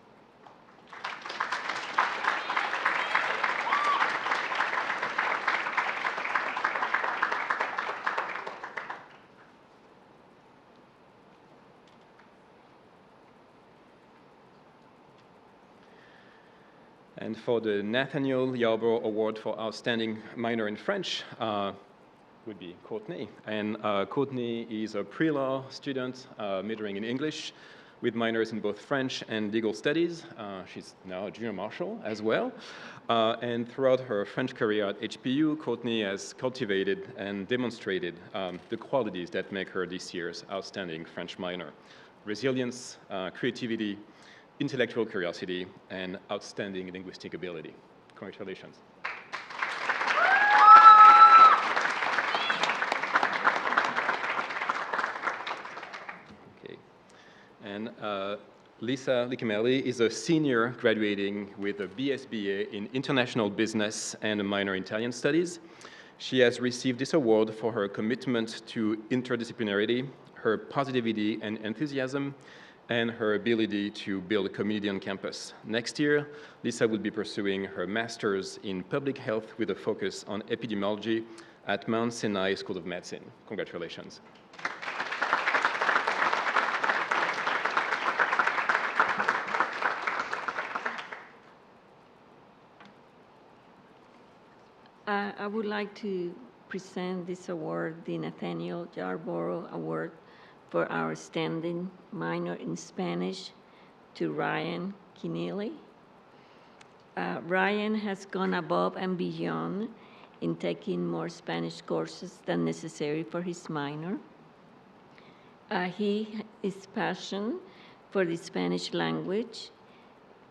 And for the Nathaniel Yarborough Award for Outstanding Minor in French would be Courtney. And Courtney is a pre-law student majoring in English with minors in both French and legal studies. She's now a junior marshal as well. And throughout her French career at HPU, Courtney has cultivated and demonstrated the qualities that make her this year's outstanding French minor: resilience, creativity, intellectual curiosity, and outstanding linguistic ability. Congratulations. Okay. And Lisa Licamelli is a senior graduating with a BSBA in International Business and a minor in Italian Studies. She has received this award for her commitment to interdisciplinarity, her positivity and enthusiasm, and her ability to build a community on campus. Next year, Lisa will be pursuing her master's in public health with a focus on epidemiology at Mount Sinai School of Medicine. Congratulations. I would like to present this award, the Nathaniel Yarborough Award, for our outstanding minor in Spanish to Ryan Keneally. Ryan has gone above and beyond in taking more Spanish courses than necessary for his minor. His passion for the Spanish language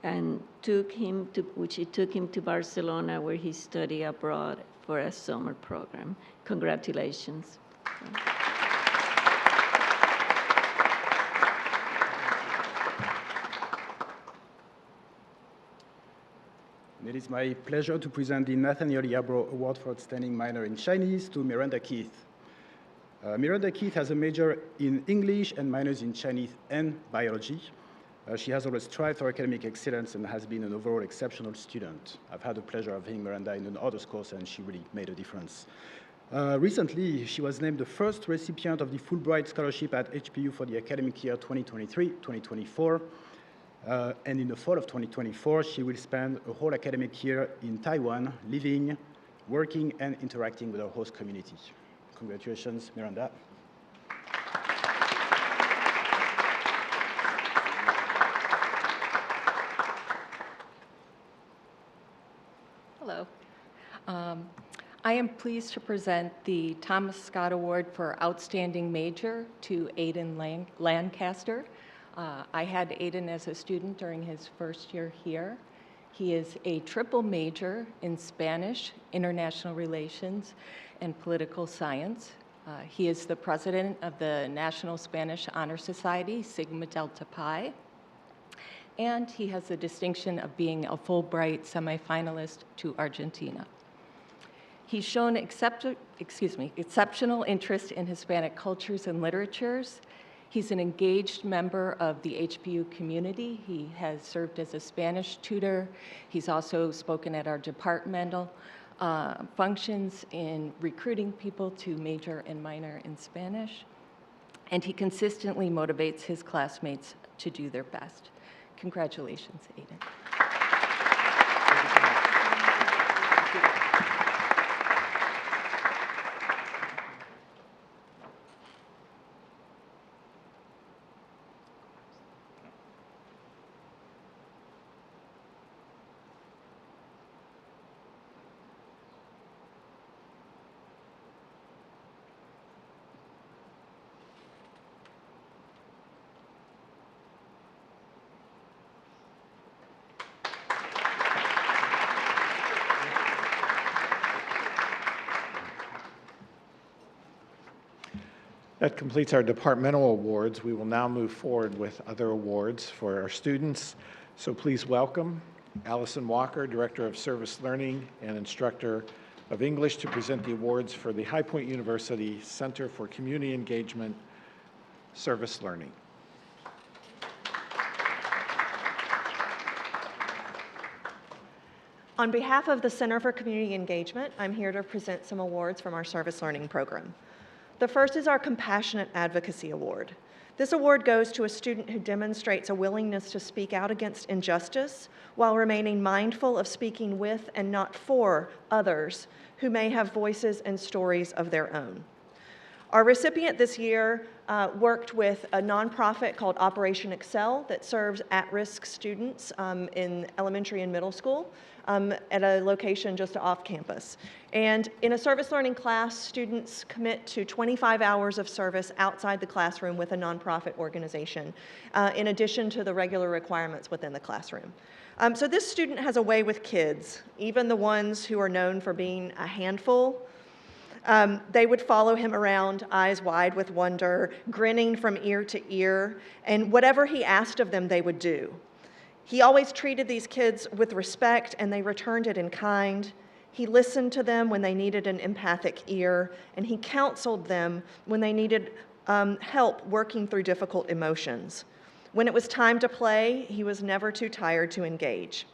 and took him to Barcelona, where he studied abroad for a summer program. Congratulations. It is my pleasure to present the Nathaniel Yarborough Award for Outstanding Minor in Chinese to Miranda Keith. Miranda Keith has a major in English and minors in Chinese and biology. She has always strived for academic excellence and has been an overall exceptional student. I've had the pleasure of having Miranda in an honors course, and she really made a difference. Recently, she was named the first recipient of the Fulbright Scholarship at HPU for the academic year 2023-2024. And in the fall of 2024, she will spend a whole academic year in Taiwan, living, working, and interacting with our host community. Congratulations, Miranda. Hello. I am pleased to present the Thomas Scott Award for Outstanding Major to Aiden Lancaster. I had Aiden as a student during his first year here. He is a triple major in Spanish, International Relations, and Political Science. He is the president of the National Spanish Honor Society, Sigma Delta Pi. And he has the distinction of being a Fulbright semifinalist to Argentina. He's shown exceptional interest in Hispanic cultures and literatures. He's an engaged member of the HPU community. He has served as a Spanish tutor. He's also spoken at our departmental functions in recruiting people to major and minor in Spanish. And he consistently motivates his classmates to do their best. Congratulations, Aiden. That completes our departmental awards. We will now move forward with other awards for our students. So please welcome Allison Walker, Director of Service Learning and Instructor of English, to present the awards for the High Point University Center for Community Engagement Service Learning. On behalf of the Center for Community Engagement, I'm here to present some awards from our service learning program. The first is our Compassionate Advocacy Award. This award goes to a student who demonstrates a willingness to speak out against injustice while remaining mindful of speaking with and not for others who may have voices and stories of their own. Our recipient this year worked with a nonprofit called Operation Excel that serves at-risk students in elementary and middle school at a location just off campus. And in a service learning class, students commit to 25 hours of service outside the classroom with a nonprofit organization, in addition to the regular requirements within the classroom. So this student has a way with kids, even the ones who are known for being a handful. They would follow him around, eyes wide with wonder, grinning from ear to ear, and whatever he asked of them, they would do. He always treated these kids with respect, and they returned it in kind. He listened to them when they needed an empathic ear, and he counseled them when they needed help working through difficult emotions. When it was time to play, he was never too tired to engage.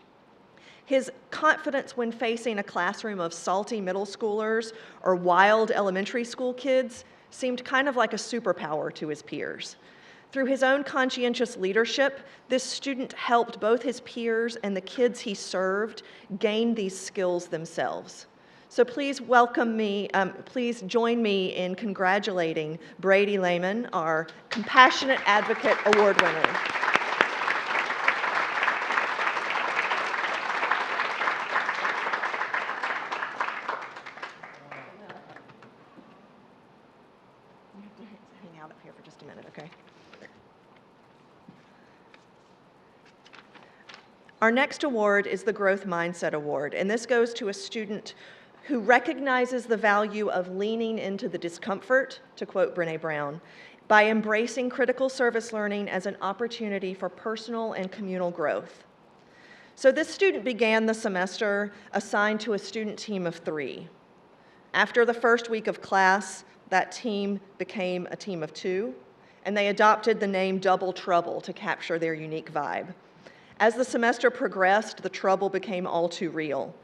His confidence when facing a classroom of salty middle schoolers or wild elementary school kids seemed kind of like a superpower to his peers. Through his own conscientious leadership, this student helped both his peers and the kids he served gain these skills themselves. So please please join me in congratulating Brady Lehman, our Compassionate Advocate Award winner. Hang out up here for just a minute, okay? Our next award is the Growth Mindset Award, and this goes to a student who recognizes the value of leaning into the discomfort, to quote Brené Brown, by embracing critical service learning as an opportunity for personal and communal growth. So this student began the semester assigned to a student team of 3. After the first week of class, that team became a team of 2, and they adopted the name Double Trouble to capture their unique vibe. As the semester progressed, the trouble became all too real.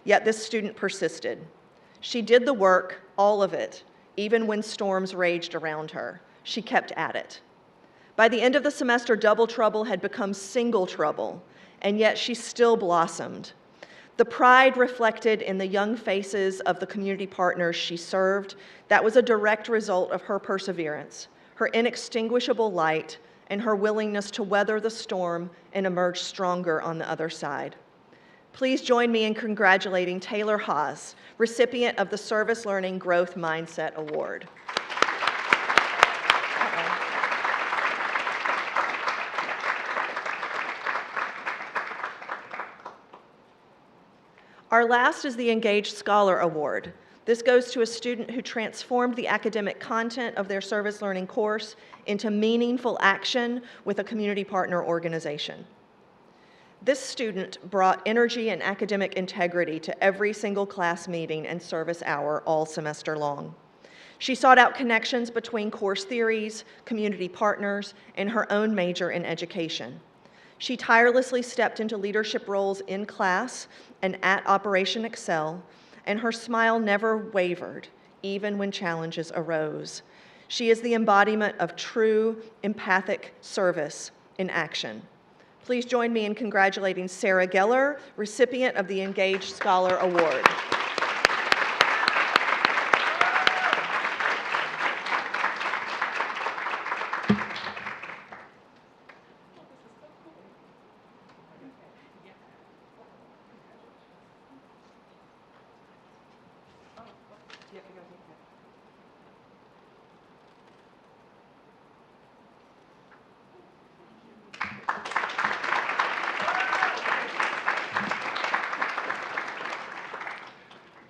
Yet this student persisted. She did the work, all of it, even when storms raged around her. She kept at it. By the end of the semester, Double Trouble had become Single Trouble, and yet she still blossomed. The pride reflected in the young faces of the community partners she served, that was a direct result of her perseverance, her inextinguishable light, and her willingness to weather the storm and emerge stronger on the other side. Please join me in congratulating Taylor Haas, recipient of the Service Learning Growth Mindset Award. Our last is the Engaged Scholar Award. This goes to a student who transformed the academic content of their service learning course into meaningful action with a community partner organization. This student brought energy and academic integrity to every single class meeting and service hour all semester long. She sought out connections between course theories, community partners, and her own major in education. She tirelessly stepped into leadership roles in class and at Operation Excel, and her smile never wavered, even when challenges arose. She is the embodiment of true empathic service in action. Please join me in congratulating Sarah Geller, recipient of the Engaged Scholar Award.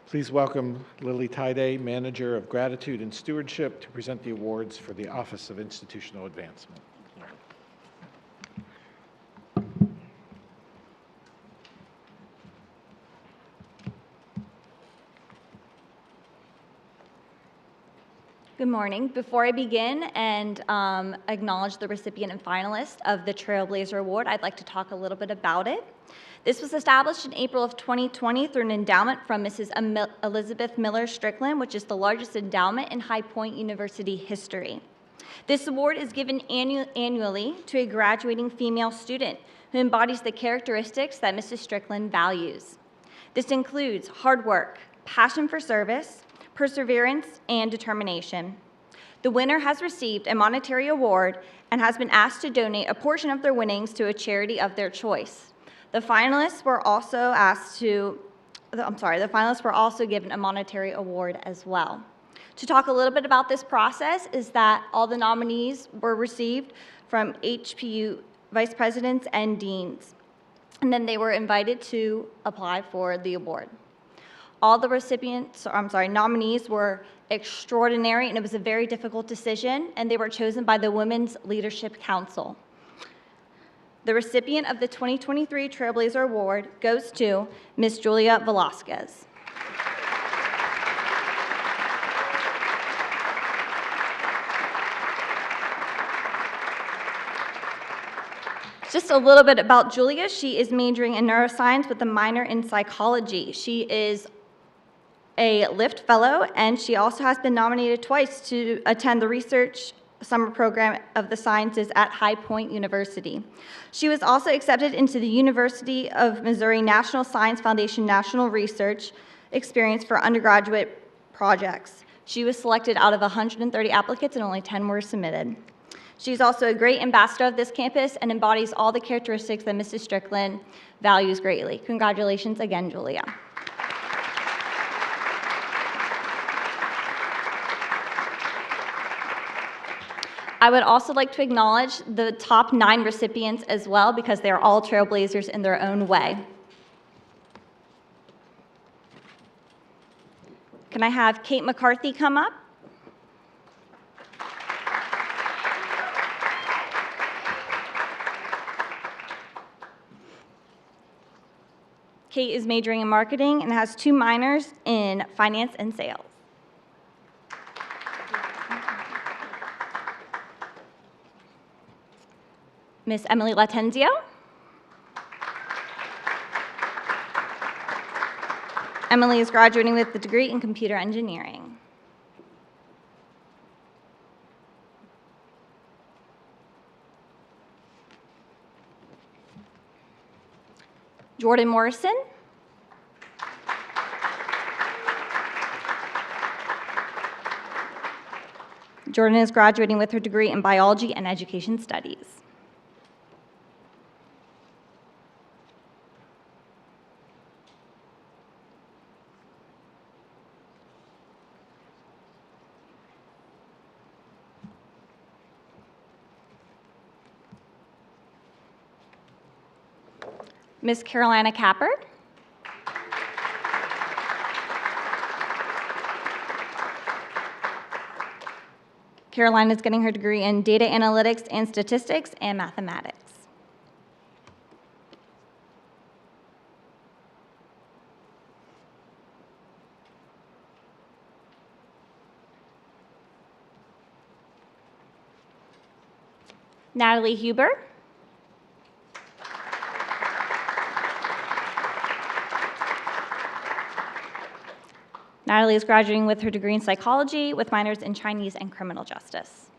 Please welcome Lily Tide, Manager of Gratitude and Stewardship, to present the awards for the Office of Institutional Advancement. Good morning. Before I begin and acknowledge the recipient and finalist of the Trailblazer Award, I'd like to talk a little bit about it. This was established in April of 2020 through an endowment from Mrs. Elizabeth Miller Strickland, which is the largest endowment in High Point University history. This award is given annually to a graduating female student who embodies the characteristics that Mrs. Strickland values. This includes hard work, passion for service, perseverance, and determination. The winner has received a monetary award and has been asked to donate a portion of their winnings to a charity of their choice. The finalists were also given a monetary award as well. To talk a little bit about this process is that all the nominees were received from HPU vice presidents and deans, and then they were invited to apply for the award. All the nominees were extraordinary, and it was a very difficult decision, and they were chosen by the Women's Leadership Council. The recipient of the 2023 Trailblazer Award goes to Ms. Julia Velasquez. Just a little bit about Julia. She is majoring in neuroscience with a minor in psychology. She is a LIFT fellow, and she also has been nominated twice to attend the research summer program of the sciences at High Point University. She was also accepted into the University of Missouri National Science Foundation National Research Experience for undergraduate projects. She was selected out of 130 applicants, and only 10 were submitted. She's also a great ambassador of this campus and embodies all the characteristics that Mrs. Strickland values greatly. Congratulations again, Julia. I would also like to acknowledge the top 9 recipients as well, because they are all trailblazers in their own way. Can I have Kate McCarthy come up? Kate is majoring in marketing and has 2 minors in finance and sales. Miss Emily Latenzio. Emily is graduating with a degree in computer engineering. Jordan Morrison. Jordan is graduating with her degree in biology and education studies. Miss Carolina Capper. Caroline is getting her degree in data analytics and statistics and mathematics. Natalie Huber. Natalie is graduating with her degree in psychology with minors in Chinese and criminal justice.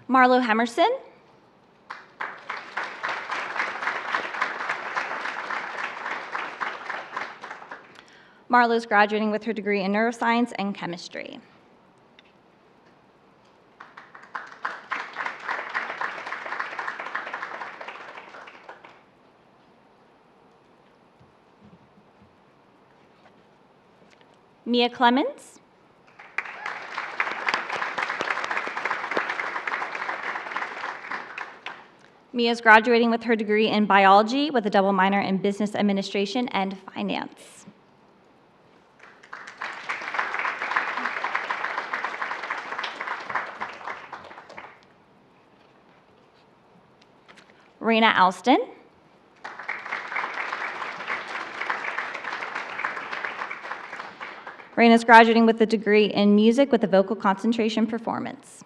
Marlo Hemerson. Marlo is graduating with her degree in neuroscience and chemistry. Mia Clemens. Mia is graduating with her degree in biology with a double minor in business administration and finance. Raina Alston. Raina is graduating with a degree in music with a vocal concentration performance.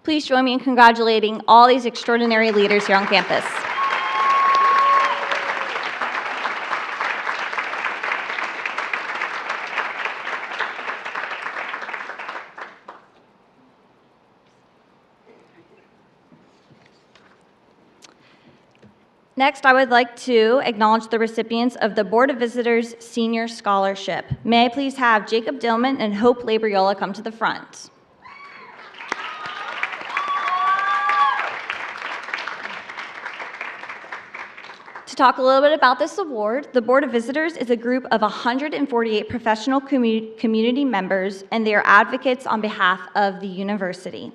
Please join me in congratulating all these extraordinary leaders here on campus. Next, I would like to acknowledge the recipients of the Board of Visitors Senior Scholarship. May I please have Jacob Dillman and Hope Labriola come to the front. To talk a little bit about this award, the Board of Visitors is a group of 148 professional community members, and they are advocates on behalf of the university.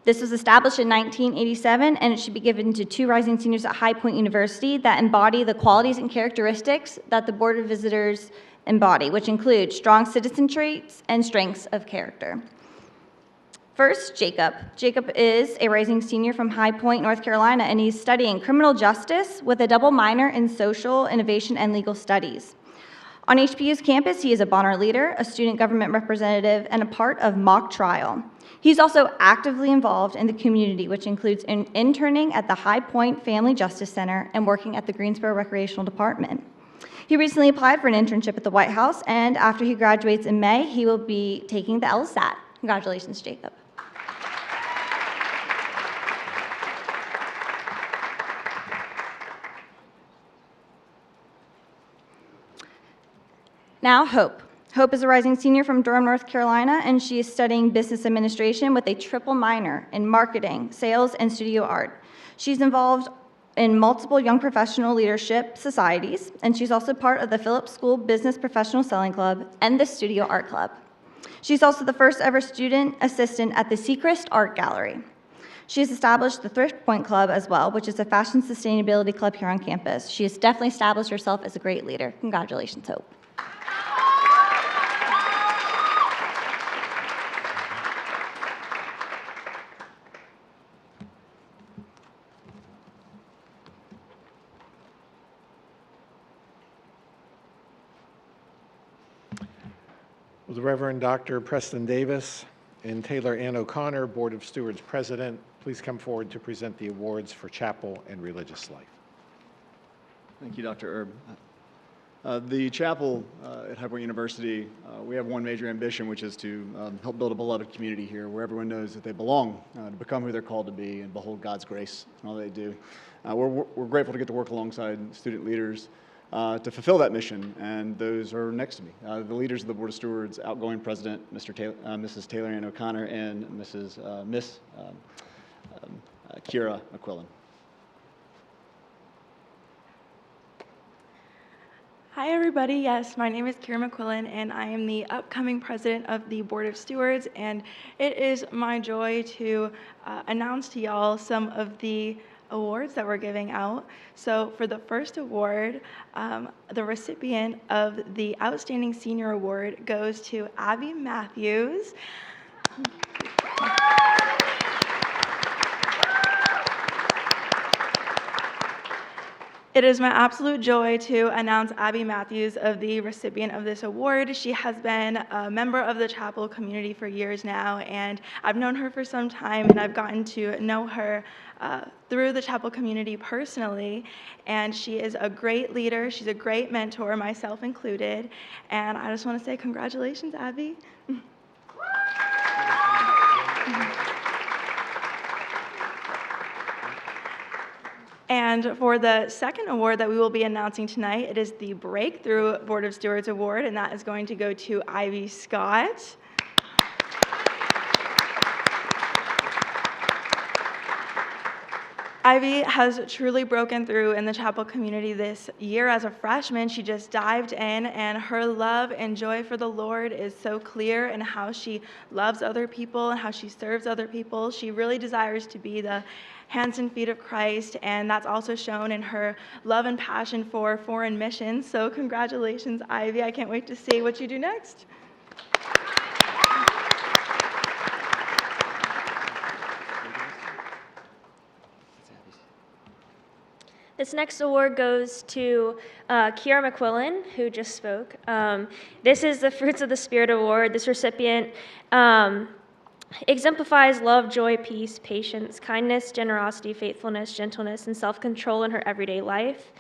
This was established in 1987, and it should be given to 2 rising seniors at High Point University that embody the qualities and characteristics that the Board of Visitors embody, which include strong citizen traits and strengths of character. First, Jacob. Jacob is a rising senior from High Point, North Carolina, and he's studying criminal justice with a double minor in social innovation and legal studies. On HPU's campus, he is a Bonner leader, a student government representative, and a part of mock trial. He's also actively involved in the community, which includes interning at the High Point Family Justice Center and working at the Greensboro Recreational Department. He recently applied for an internship at the White House, and after he graduates in May, he will be taking the LSAT. Congratulations, Jacob. Now, Hope. Hope is a rising senior from Durham, North Carolina, and she is studying business administration with a triple minor in marketing, sales, and studio art. She's involved in multiple young professional leadership societies, and she's also part of the Phillips School Business Professional Selling Club and the Studio Art Club. She's also the first ever student assistant at the Sechrist Art Gallery. She has established the Thrift Point Club as well, which is a fashion sustainability club here on campus. She has definitely established herself as a great leader. Congratulations, Hope. Will the Reverend Dr. Preston Davis and Taylor Ann O'Connor, Board of Stewards President, please come forward to present the awards for chapel and religious life. Thank you, Dr. Erb. The chapel at High Point University, we have one major ambition, which is to help build a beloved community here where everyone knows that they belong, to become who they're called to be and behold God's grace in all they do. We're grateful to get to work alongside student leaders to fulfill that mission, and those are next to me. The leaders of the Board of Stewards, outgoing President, Mrs. Taylor Ann O'Connor, and Miss Kira McQuillan. Hi, everybody. Yes, my name is Kira McQuillan, and I am the upcoming president of the Board of Stewards, and it is my joy to announce to y'all some of the awards that we're giving out. So for the first award, the recipient of the Outstanding Senior Award goes to Abby Matthews. It is my absolute joy to announce Abby Matthews of the recipient of this award. She has been a member of the chapel community for years now, and I've known her for some time, and I've gotten to know her through the chapel community personally, and she is a great leader. She's a great mentor, myself included, and I just want to say congratulations, Abby. And for the second award that we will be announcing tonight, it is the Breakthrough Board of Stewards Award, and that is going to go to Ivy Scott. Ivy has truly broken through in the chapel community this year as a freshman. She just dived in, and her love and joy for the Lord is so clear in how she loves other people and how she serves other people. She really desires to be the hands and feet of Christ, and that's also shown in her love and passion for foreign missions. So congratulations, Ivy. I can't wait to see what you do next. This next award goes to Kira McQuillan, who just spoke. This is the Fruits of the Spirit Award. This recipient exemplifies love, joy, peace, patience, kindness, generosity, faithfulness, gentleness, and self-control in her everyday life,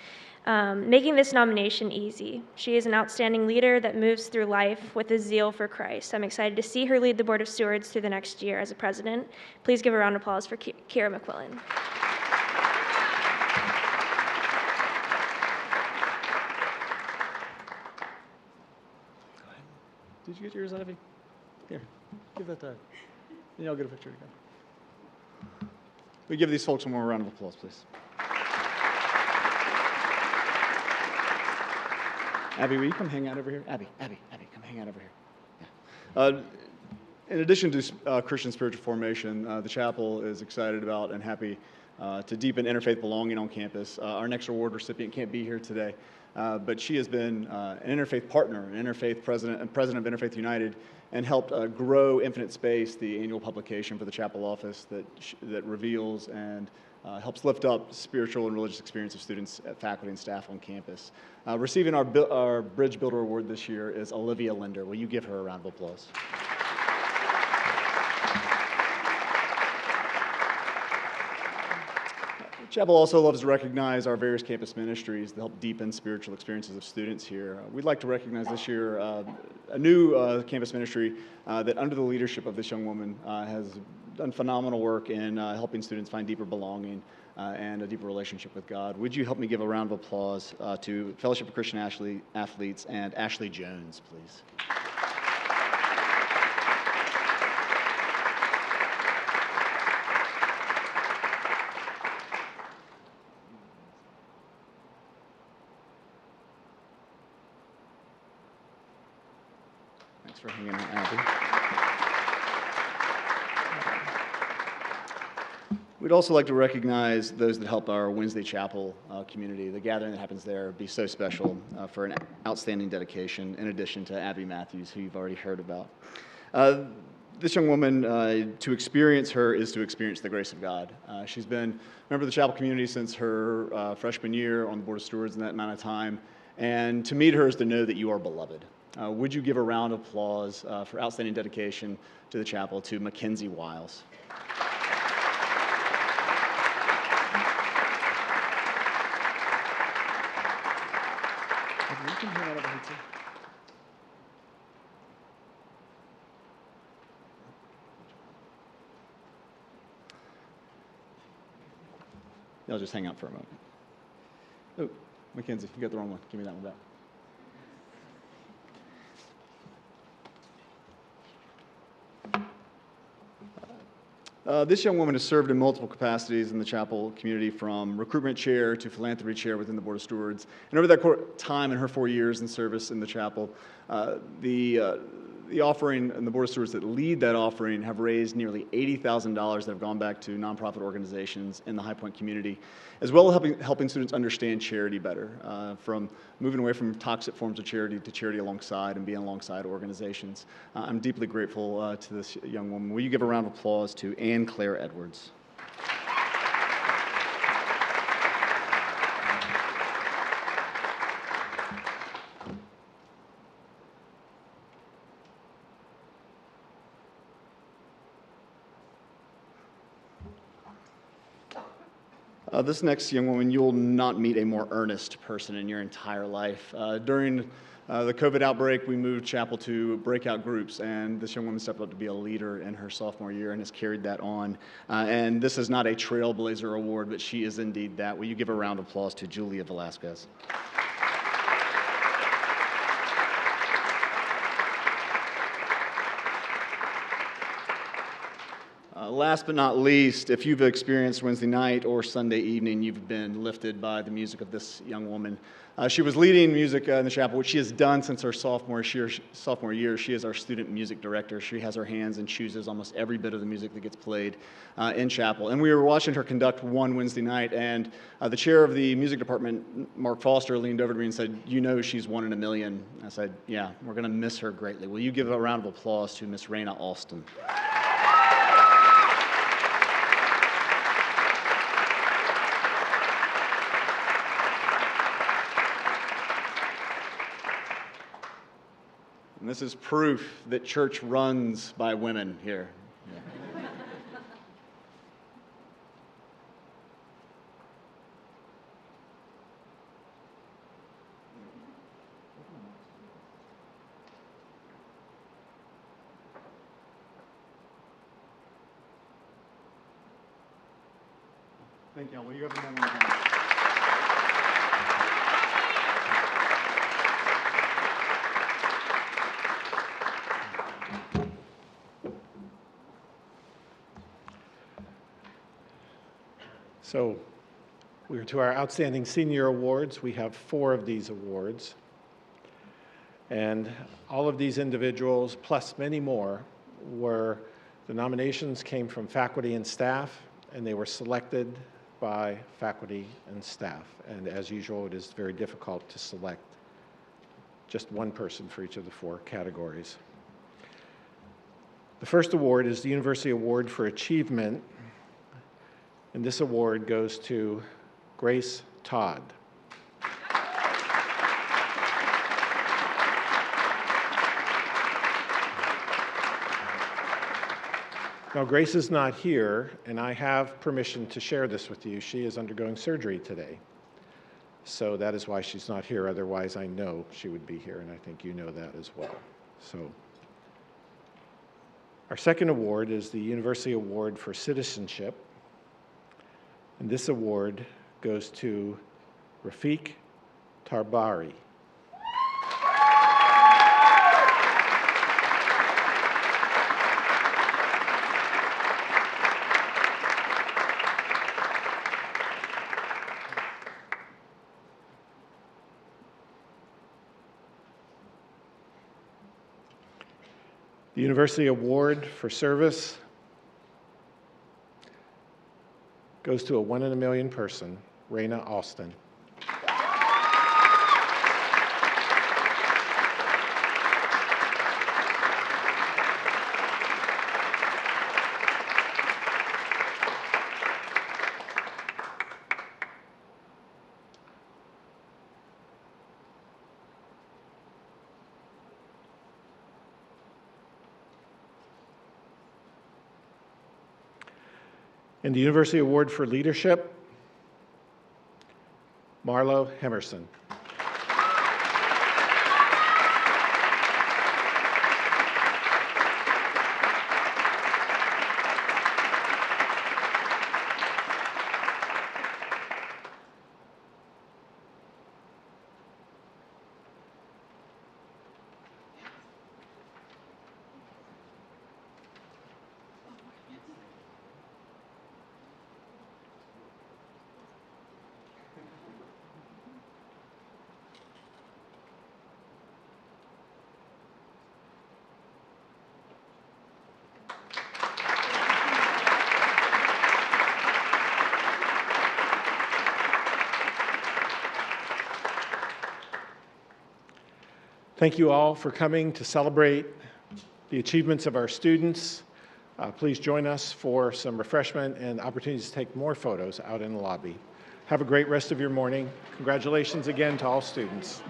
making this nomination easy. She is an outstanding leader that moves through life with a zeal for Christ. I'm excited to see her lead the Board of Stewards through the next year as a president. Please give a round of applause for Kira McQuillan. Did you get yours, Ivy? Here, give that to. Then y'all get a picture together. We give these folks one more round of applause, please. Abby, will you come hang out over here? Abby, come hang out over here. Yeah. In addition to Christian spiritual formation, the chapel is excited about and happy to deepen interfaith belonging on campus. Our next award recipient can't be here today, but she has been an interfaith partner, an interfaith president, and president of Interfaith United, and helped grow Infinite Space, the annual publication for the chapel office that reveals and helps lift up spiritual and religious experience of students, faculty, and staff on campus. Receiving our Bridge Builder Award this year is Olivia Linder. Will you give her a round of applause? Chapel also loves to recognize our various campus ministries that help deepen spiritual experiences of students here. We'd like to recognize this year a new campus ministry that, under the leadership of this young woman, has done phenomenal work in helping students find deeper belonging and a deeper relationship with God. Would you help me give a round of applause to Fellowship of Christian Athletes and Ashley Jones, please? Thanks for hanging out, Abby. We'd also like to recognize those that help our Wednesday chapel community. The gathering that happens there be so special for an outstanding dedication, in addition to Abby Matthews, who you've already heard about. This young woman, to experience her is to experience the grace of God. She's been a member of the chapel community since her freshman year on the Board of Stewards in that amount of time, and to meet her is to know that you are beloved. Would you give a round of applause for outstanding dedication to the chapel to Mackenzie Wiles? You can hang out over here too. I'll just hang out for a moment. Oh, Mackenzie, you got the wrong one. Give me that one back. This young woman has served in multiple capacities in the chapel community, from recruitment chair to philanthropy chair within the Board of Stewards. And over that time in her 4 years in service in the chapel, the offering and the Board of Stewards that lead that offering have raised nearly $80,000 that have gone back to nonprofit organizations in the High Point community, as well as helping students understand charity better, from moving away from toxic forms of charity to charity alongside and being alongside organizations. I'm deeply grateful to this young woman. Will you give a round of applause to Ann Claire Edwards? This next young woman, you'll not meet a more earnest person in your entire life. During the COVID outbreak, we moved chapel to breakout groups, and this young woman stepped up to be a leader in her sophomore year and has carried that on. And this is not a Trailblazer Award, but she is indeed that. Will you give a round of applause to Julia Velasquez? Last but not least, if you've experienced Wednesday night or Sunday evening, you've been lifted by the music of this young woman. She was leading music in the chapel, which she has done since her sophomore year. She is our student music director. She has her hands and chooses almost every bit of the music that gets played in chapel. And we were watching her conduct one Wednesday night, and the chair of the music department, Mark Foster, leaned over to me and said, "You know she's one in a million." I said, "Yeah, we're going to miss her greatly." Will you give a round of applause to Miss Raina Alston? And this is proof that church runs by women here. Yeah. Thank you. Will you have a moment? So we're to our Outstanding Senior Awards. We have 4 of these awards. And all of these individuals, plus many more, the nominations came from faculty and staff, and they were selected by faculty and staff. And as usual, it is very difficult to select just one person for each of the 4 categories. The first award is the University Award for Achievement, and this award goes to Grace Todd. Now, Grace is not here, and I have permission to share this with you. She is undergoing surgery today. So that is why she's not here. Otherwise, I know she would be here, and I think you know that as well. So, our second award is the University Award for Citizenship. And this award goes to Rafiq Tarbari. The University Award for Service goes to a 1 in a million person, Raina Alston. And the University Award for Leadership, Marlo Hemerson. Thank you all for coming to celebrate the achievements of our students. Please join us for some refreshment and opportunities to take more photos out in the lobby. Have a great rest of your morning. Congratulations again to all students.